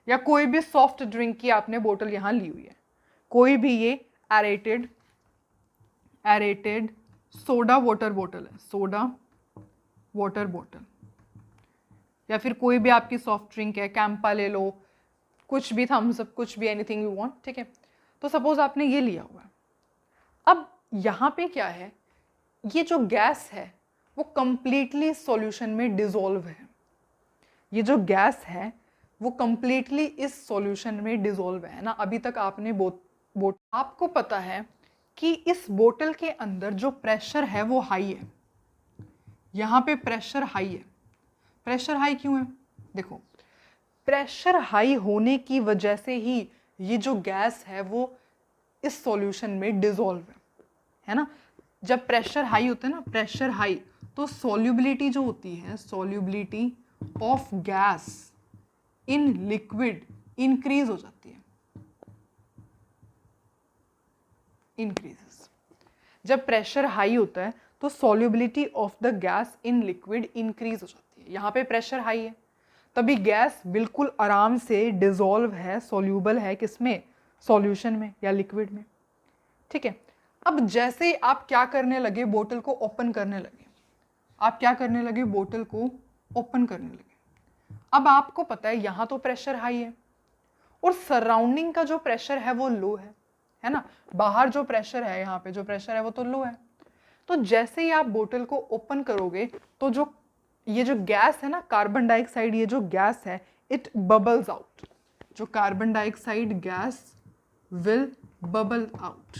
या कोई भी सॉफ्ट ड्रिंक की आपने बोतल यहाँ ली हुई है, कोई भी ये एरेटेड एरेटेड सोडा वाटर बोतल है, सोडा वाटर बोतल, या फिर कोई भी आपकी सॉफ्ट ड्रिंक है, कैंपा ले लो, कुछ भी, थम्स अप, कुछ भी, एनीथिंग यू वांट, ठीक है। तो सपोज आपने ये लिया हुआ है। अब यहाँ पे क्या है, ये जो गैस है वो कंप्लीटली सॉल्यूशन में डिसॉल्व है। ये जो गैस है वो कंप्लीटली इस सॉल्यूशन में डिसॉल्व है ना। अभी तक आपने आपको पता है कि इस बोतल के अंदर जो प्रेशर है वो हाई है। यहाँ पे प्रेशर हाई है। प्रेशर हाई क्यों है? देखो, प्रेशर हाई होने की वजह से ही ये जो गैस है वो इस सॉल्यूशन में डिसॉल्व है ना। जब प्रेशर हाई होता है ना, प्रेशर हाई, तो सॉल्युबिलिटी जो होती है, solubility of gas in liquid increase हो जाती है, इंक्रीजेस। जब प्रेशर हाई होता है तो solubility of the gas in liquid increase हो जाती है। यहाँ पे प्रेशर हाई है तभी गैस बिल्कुल आराम से डिसॉल्व है, सॉल्यूबल है, किसमें? सॉल्यूशन में या लिक्विड में, ठीक है। अब जैसे आप क्या करने लगे, बोतल को ओपन करने लगे, आप क्या करने लगे, बोतल को ओपन करने लगे। अब आपको पता है यहाँ तो प्रेशर हाई है और सराउंडिंग का जो प्रेशर है वो लो है ना। बाहर जो प्रेशर है, यहाँ पे जो प्रेशर है वो तो लो है। तो जैसे ही आप बोतल को ओपन करोगे तो जो ये जो गैस है ना, कार्बन डाइऑक्साइड, ये जो गैस है इट बबल्स आउट। जो carbon dioxide gas will bubble out,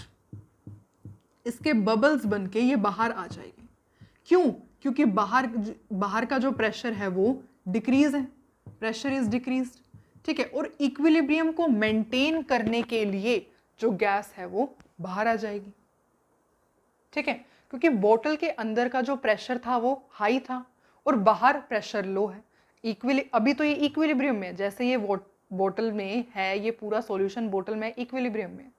इसके बबल्स बनके ये बाहर आ जाएगी। क्यों? क्योंकि बाहर का जो प्रेशर है वो डिक्रीज है, प्रेशर इज डिक्रीज्ड, ठीक है। और इक्विलिब्रियम को मेंटेन करने के लिए जो गैस है वो बाहर आ जाएगी, ठीक है। क्योंकि बोतल के अंदर का जो प्रेशर था वो हाई था और बाहर प्रेशर लो है। अभी तो ये इक्विलिब्रियम में, जैसे ये बोतल में है, ये पूरा सॉल्यूशन बोतल में इक्विलिब्रियम में,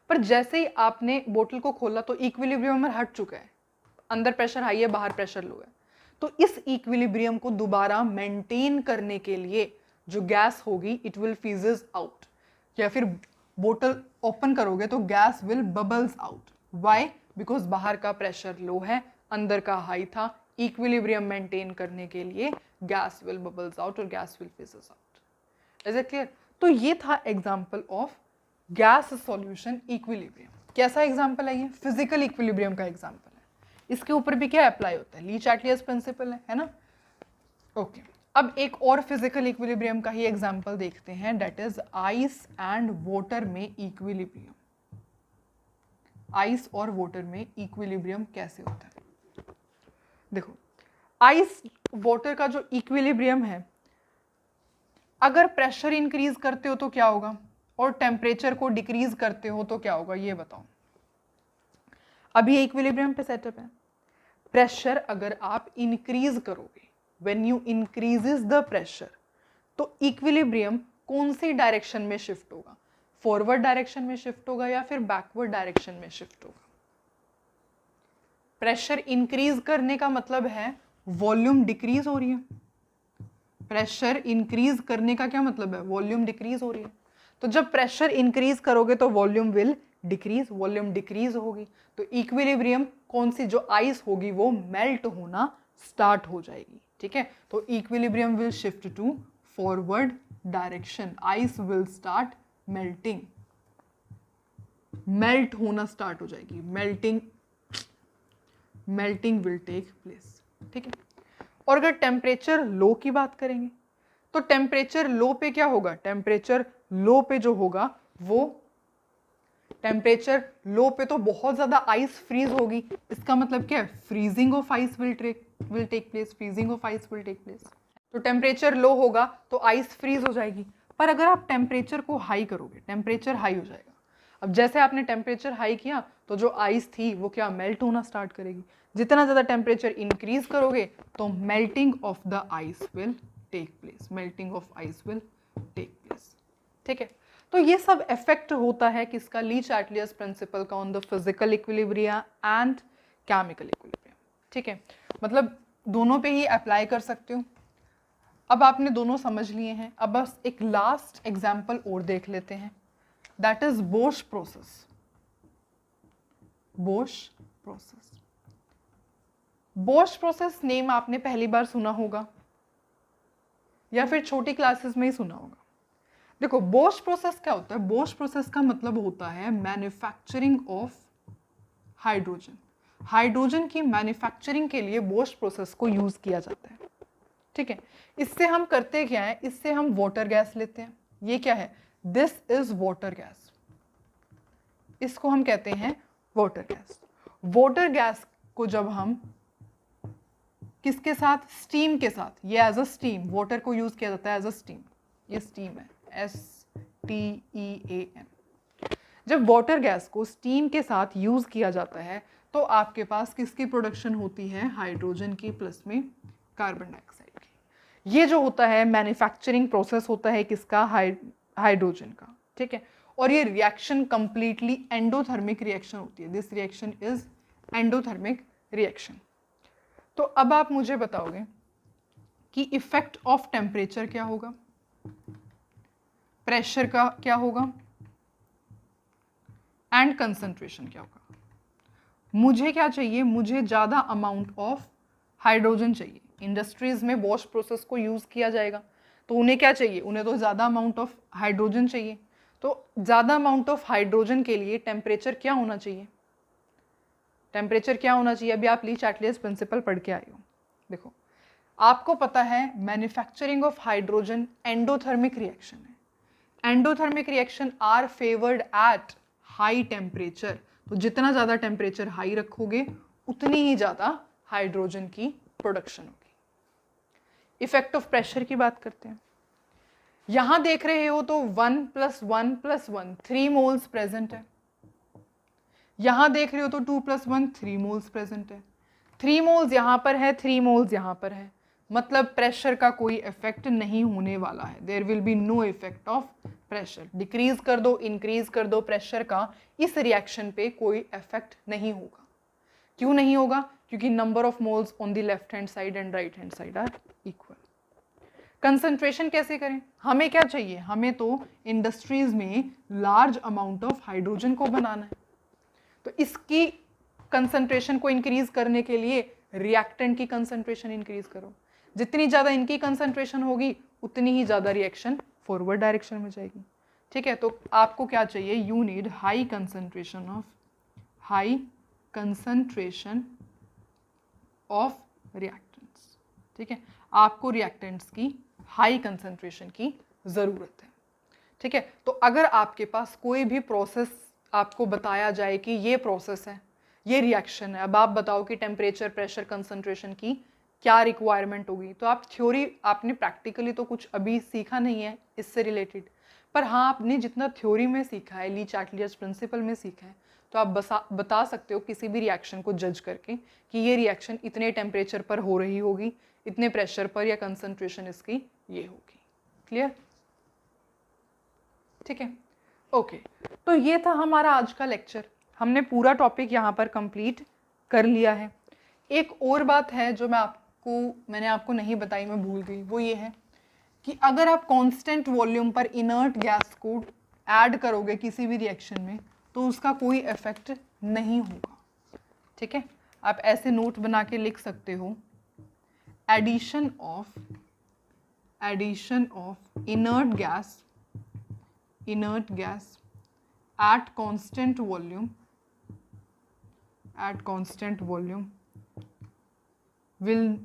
पर जैसे ही आपने बोतल को खोला तो इक्विलिब्रियम में हट चुका है। अंदर प्रेशर हाई है, बाहर प्रेशर लो है। तो इस इक्विलिब्रियम को दोबारा मेंटेन करने के लिए जो गैस होगी इट विल फीजेस आउट, या फिर बोतल ओपन करोगे तो gas will bubbles out. Why? Because बाहर का प्रेशर लो है, अंदर का हाई था। इक्विलिब्रियम मेंटेन करने के लिए गैस विल बबल्स आउट और gas will fizzes out. Is it clear? तो ये था example of gas solution equilibrium. कैसा एग्जाम्पल है ये? फिजिकल इक्विलिब्रियम का एग्जाम्पल है। इसके ऊपर भी क्या अप्लाई होता है? ली चाटलियस प्रिंसिपल है ना। ओके, अब एक और फिजिकल इक्विलिब्रियम का ही एग्जाम्पल देखते हैं, that is ice and water में इक्विलिब्रियम। आइस और वाटर में इक्विलिब्रियम कैसे होता है? देखो, आइस वाटर का जो इक्विलिब्रियम है, अगर प्रेशर इंक्रीज करते हो तो क्या होगा और टेम्परेचर को डिक्रीज करते हो तो क्या होगा, ये बताओ। अभी इक्विलिब्रियम पे सेटअप है। प्रेशर अगर आप इंक्रीज करोगे, when you increases the pressure, तो इक्विलिब्रियम कौन सी डायरेक्शन में शिफ्ट होगा? फॉरवर्ड डायरेक्शन में शिफ्ट होगा या फिर बैकवर्ड डायरेक्शन में शिफ्ट होगा? प्रेशर इंक्रीज करने का मतलब है वॉल्यूम डिक्रीज हो रही है। प्रेशर इंक्रीज करने का क्या मतलब है? वॉल्यूम डिक्रीज हो रही है। तो जब प्रेशर इंक्रीज करोगे तो volume will decrease, volume decrease होगी तो इक्विलिब्रियम कौन सी, जो आइस होगी वो मेल्ट होना स्टार्ट हो जाएगी, ठीक है। तो equilibrium will shift to forward direction, ice will start melting, melt होना स्टार्ट हो जाएगी, मेल्टिंग विल टेक प्लेस, ठीक है। और अगर टेम्परेचर लो की बात करेंगे तो टेम्परेचर लो पे क्या होगा? टेम्परेचर लो पे जो होगा वो, टेम्परेचर लो पे तो बहुत ज्यादा आइस फ्रीज होगी। इसका मतलब क्या है? Freezing of ice will take place, freezing of ice will take place. तो टेम्परेचर लो होगा तो आइस फ्रीज हो जाएगी। पर अगर आप टेम्परेचर को हाई करोगे, टेम्परेचर हाई हो जाएगा। अब जैसे आपने टेम्परेचर हाई किया तो जो आइस थी वो क्या, मेल्ट होना स्टार्ट करेगी। जितना ज़्यादा टेम्परेचर इंक्रीज करोगे तो melting of the ice will take place, melting of ice will take place, ठीक है। तो ये सब इफेक्ट होता है किसका? ली चाटलियस प्रिंसिपल का on the physical equilibrium and chemical equilibrium, ठीक है। मतलब दोनों पे ही अप्लाई कर सकते हो। अब आपने दोनों समझ लिए हैं, अब बस एक लास्ट एग्जाम्पल और देख लेते हैं, that is Bose process. Bose process. Bose process name आपने पहली बार सुना होगा या फिर छोटी क्लासेस में ही सुना होगा। देखो बोश प्रोसेस क्या होता है? बोश प्रोसेस का मतलब होता है मैन्युफैक्चरिंग ऑफ हाइड्रोजन। हाइड्रोजन की मैन्युफैक्चरिंग के लिए बोश प्रोसेस को यूज किया जाता है। ठीक है, इससे हम करते क्या है? इससे हम वाटर गैस लेते हैं। ये क्या है? This is water gas. इसको हम कहते हैं वाटर गैस। वाटर गैस को जब हम किसके साथ? स्टीम के साथ। ये एज अ स्टीम, वाटर को यूज किया जाता है एज अ स्टीम। ये स्टीम है, STEAM। जब वाटर गैस को स्टीम के साथ यूज किया जाता है तो आपके पास किसकी प्रोडक्शन होती है? हाइड्रोजन की प्लस में कार्बन डाइऑक्साइड की। ये जो होता है मैन्युफैक्चरिंग प्रोसेस होता है किसका? हाइड्रोजन का। ठीक है, और ये रिएक्शन कंप्लीटली एंडोथर्मिक रिएक्शन होती है। This reaction is endothermic reaction. तो अब आप मुझे बताओगे कि इफेक्ट ऑफ टेम्परेचर क्या होगा, प्रेशर का क्या होगा, एंड कंसंट्रेशन क्या होगा। मुझे क्या चाहिए? मुझे ज़्यादा अमाउंट ऑफ हाइड्रोजन चाहिए। इंडस्ट्रीज में बोश प्रोसेस को यूज़ किया जाएगा तो उन्हें क्या चाहिए? उन्हें तो ज़्यादा अमाउंट ऑफ हाइड्रोजन चाहिए। तो ज़्यादा अमाउंट ऑफ हाइड्रोजन के लिए टेम्परेचर क्या होना चाहिए? टेम्परेचर क्या होना चाहिए? अभी आप ली चैटलियर्स प्रिंसिपल पढ़ के आए हो। देखो आपको पता है manufacturing of hydrogen endothermic reaction है। Endothermic reaction are favoured at high temperature. तो जितना ज़्यादा टेम्परेचर हाई रखोगे उतनी ही ज़्यादा हाइड्रोजन की प्रोडक्शन होगी। इफेक्ट ऑफ प्रेशर की बात करते हैं। यहां देख रहे हो तो 1 + 1 + 1 3 मोल्स प्रेजेंट है। यहां देख रहे हो तो 2 + 1 3 मोल्स प्रेजेंट है। 3 मोल्स यहां पर है, 3 मोल्स यहां पर है, मतलब प्रेशर का कोई इफेक्ट नहीं होने वाला है। There will be no effect of pressure. Decrease कर दो, इंक्रीज कर दो प्रेशर का, इस रिएक्शन पे कोई इफेक्ट नहीं होगा। क्यों नहीं होगा? क्योंकि number of moles on the left hand side and right hand side are equal. Concentration कैसे करें? हमें क्या चाहिए? हमें तो इंडस्ट्रीज में लार्ज अमाउंट ऑफ हाइड्रोजन को बनाना है। तो इसकी कंसंट्रेशन को इंक्रीज करने के लिए रिएक्टेंट की कंसंट्रेशन इंक्रीज करो। जितनी ज़्यादा इनकी कंसंट्रेशन होगी उतनी ही ज़्यादा रिएक्शन फॉरवर्ड डायरेक्शन में जाएगी। ठीक है, तो आपको क्या चाहिए? You need high concentration of reactants. ठीक है, आपको रिएक्टेंट्स की हाई कंसंट्रेशन की ज़रूरत है। ठीक है, तो अगर आपके पास कोई भी प्रोसेस आपको बताया जाए कि ये प्रोसेस है, ये रिएक्शन है, अब आप बताओ कि टेम्परेचर, प्रेशर, कंसंट्रेशन की क्या रिक्वायरमेंट होगी, तो आप थ्योरी, आपने प्रैक्टिकली तो कुछ अभी सीखा नहीं है इससे रिलेटेड, पर हाँ आपने जितना थ्योरी में सीखा है, ली चैटलियर्स प्रिंसिपल में सीखा है, तो आप बता सकते हो किसी भी रिएक्शन को जज करके कि ये रिएक्शन इतने टेम्परेचर पर हो रही होगी, इतने प्रेशर पर, या कंसंट्रेशन इसकी ये होगी। क्लियर? ठीक है, ओके। तो ये था हमारा आज का लेक्चर। हमने पूरा टॉपिक यहाँ पर कंप्लीट कर लिया है। एक और बात है जो मैंने आपको नहीं बताई, मैं भूल गई, वो ये है कि अगर आप कांस्टेंट वॉल्यूम पर इनर्ट गैस को ऐड करोगे किसी भी रिएक्शन में तो उसका कोई इफेक्ट नहीं होगा। ठीक है, आप ऐसे नोट बना के लिख सकते हो, addition of inert gas at constant volume will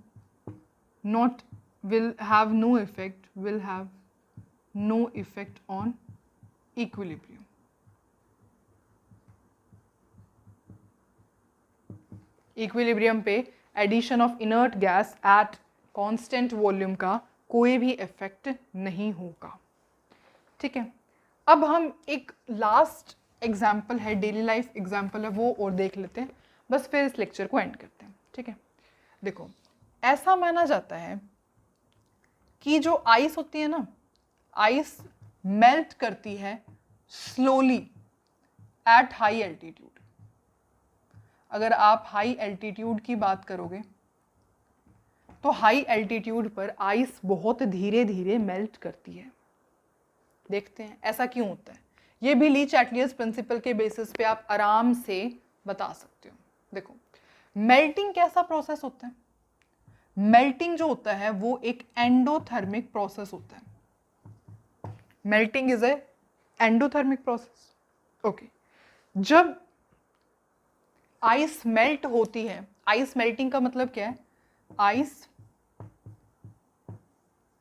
have no effect on equilibrium. Equilibrium पे addition of inert gas at constant volume का कोई भी इफेक्ट नहीं होगा। ठीक है, अब हम एक लास्ट एग्जाम्पल है, डेली लाइफ एग्जाम्पल है, वो और देख लेते हैं, बस फिर इस लेक्चर को एंड करते हैं। ठीक है, देखो ऐसा माना जाता है कि जो आइस होती है ना, आइस मेल्ट करती है स्लोली एट हाई एल्टीट्यूड। अगर आप हाई एल्टीट्यूड की बात करोगे तो हाई एल्टीट्यूड पर आइस बहुत धीरे धीरे मेल्ट करती है। देखते हैं ऐसा क्यों होता है। ये भी ली चैटलियर्स प्रिंसिपल के बेसिस पे आप आराम से बता सकती हूँ। देखो, मेल्टिंग कैसा प्रोसेस होता है? मेल्टिंग जो होता है वो एक एंडोथर्मिक प्रोसेस होता है। Melting is a endothermic process. Okay, जब आइस मेल्ट होती है, आइस मेल्टिंग का मतलब क्या है? आइस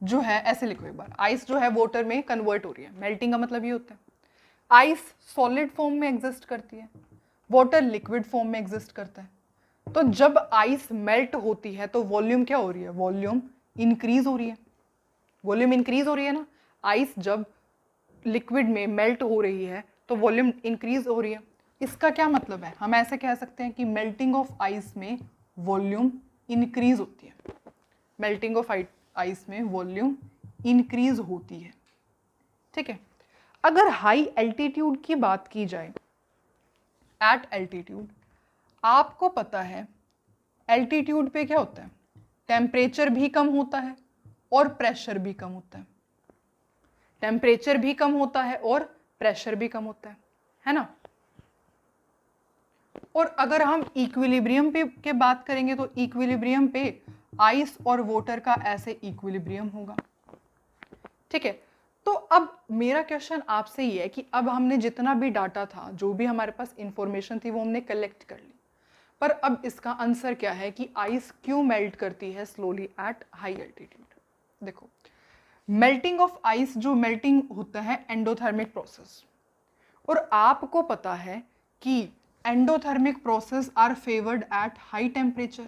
जो है, ऐसे लिखो एक बार, आइस जो है वाटर में कन्वर्ट हो रही है। मेल्टिंग का मतलब ये होता है आइस सॉलिड फॉर्म में एग्जिस्ट करती है, वाटर लिक्विड फॉर्म में एग्जिस्ट करता है। तो जब आइस मेल्ट होती है तो वॉल्यूम क्या हो रही है? वॉल्यूम इंक्रीज हो रही है। वॉल्यूम इंक्रीज हो रही है ना। आइस जब लिक्विड में मेल्ट हो रही है तो वॉल्यूम इंक्रीज हो रही है। इसका क्या मतलब है? हम ऐसे कह सकते हैं कि मेल्टिंग ऑफ आइस में वॉल्यूम इंक्रीज होती है। मेल्टिंग ऑफ आइस में वॉल्यूम इंक्रीज होती है। ठीक है। अगर हाई एल्टीट्यूड की बात की जाए, एट एल्टीट्यूड, आपको पता है एल्टीट्यूड पे क्या होता है? टेम्परेचर भी कम होता है और प्रेशर भी कम होता है। टेम्परेचर भी कम होता है और प्रेशर भी कम होता है ना। और अगर हम इक्विलिब्रियम पे के बात करेंगे तो इक्विलिब्रियम पे आइस और वाटर का ऐसे इक्विलिब्रियम होगा। ठीक है। तो अब मेरा क्वेश्चन आपसे ये है कि अब हमने जितना भी डाटा था, जो भी हमारे पास इंफॉर्मेशन थी, वो हमने कलेक्ट कर ली, पर अब इसका आंसर क्या है कि आइस क्यों मेल्ट करती है स्लोली एट हाई एल्टीट्यूड? देखो, मेल्टिंग ऑफ आइस, जो मेल्टिंग होता है एंडोथर्मिक प्रोसेस, और आपको पता है कि endothermic process are favoured at high temperature.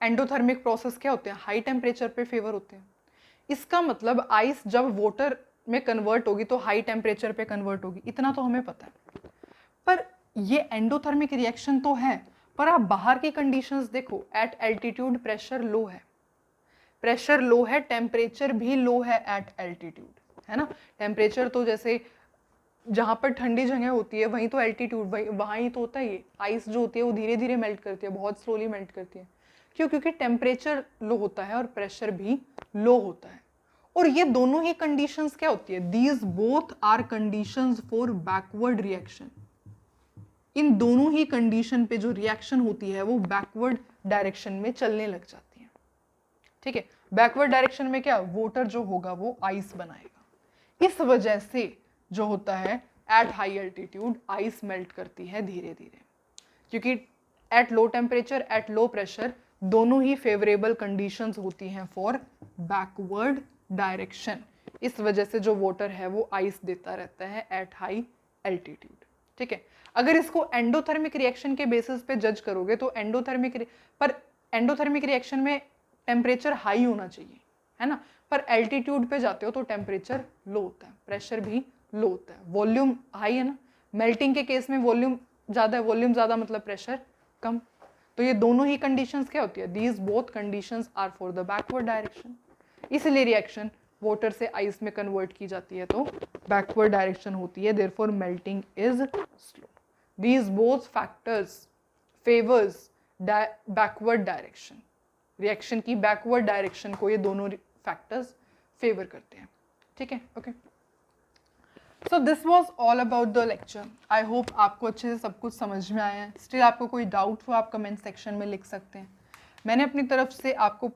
Endothermic process क्या होते हैं? हाई टेम्परेचर पे फेवर होते हैं। इसका मतलब आइस जब वाटर में कन्वर्ट होगी तो हाई टेम्परेचर पे कन्वर्ट होगी, इतना तो हमें पता है। पर ये एंडोथर्मिक रिएक्शन तो है, पर आप बाहर की कंडीशंस देखो। एट एल्टीट्यूड प्रेशर लो है, प्रेशर लो है, टेम्परेचर भी लो है एट एल्टीट्यूड, है ना। टेम्परेचर तो जैसे जहाँ पर ठंडी जगह होती है वहीं तो एल्टीट्यूड, वहाँ ही तो होता है। ये आइस जो होती है वो धीरे धीरे मेल्ट करती है, बहुत स्लोली मेल्ट करती है। क्यों? क्योंकि टेम्परेचर लो होता है और प्रेशर भी लो होता है। और ये दोनों ही कंडीशंस क्या होती है? These both are conditions for backward reaction. इन दोनों ही कंडीशन पे जो रिएक्शन होती है वो बैकवर्ड डायरेक्शन में चलने लग जाती है। ठीक है। बैकवर्ड डायरेक्शन में क्या? वाटर जो होगा वो आइस बनाएगा। इस वजह से जो होता है eight high altitude ice melt करती है धीरे धीरे, क्योंकि eight low temperature, at low pressure, दोनों ही फेवरेबल कंडीशंस होती हैं फॉर बैकवर्ड डायरेक्शन। इस वजह से जो वाटर है वो आइस देता रहता है एट हाई एल्टीट्यूड। ठीक है। अगर इसको एंडोथर्मिक रिएक्शन के बेसिस पे जज करोगे तो एंडोथर्मिक रिएक्शन में टेम्परेचर हाई होना चाहिए, है ना। पर एल्टीट्यूड पे जाते हो तो टेम्परेचर लो होता है, प्रेशर भी लो होता है, वॉल्यूम हाई है ना। मेल्टिंग के केस में वॉल्यूम ज़्यादा है, वॉल्यूम ज़्यादा मतलब प्रेशर कम। तो ये दोनों ही कंडीशंस क्या होती है? These both conditions are for the backward direction. इसलिए रिएक्शन वाटर से आइस में कन्वर्ट की जाती है तो बैकवर्ड डायरेक्शन होती है, therefore melting is slow. These both factors favours backward direction. Reaction की बैकवर्ड डायरेक्शन को ये दोनों फैक्टर्स फेवर करते हैं। ठीक है। Okay, so this was all about the lecture. I hope आपको अच्छे से सब कुछ समझ में आया है। स्टिल आपको कोई डाउट हो आप कमेंट सेक्शन में लिख सकते हैं। मैंने अपनी तरफ से आपको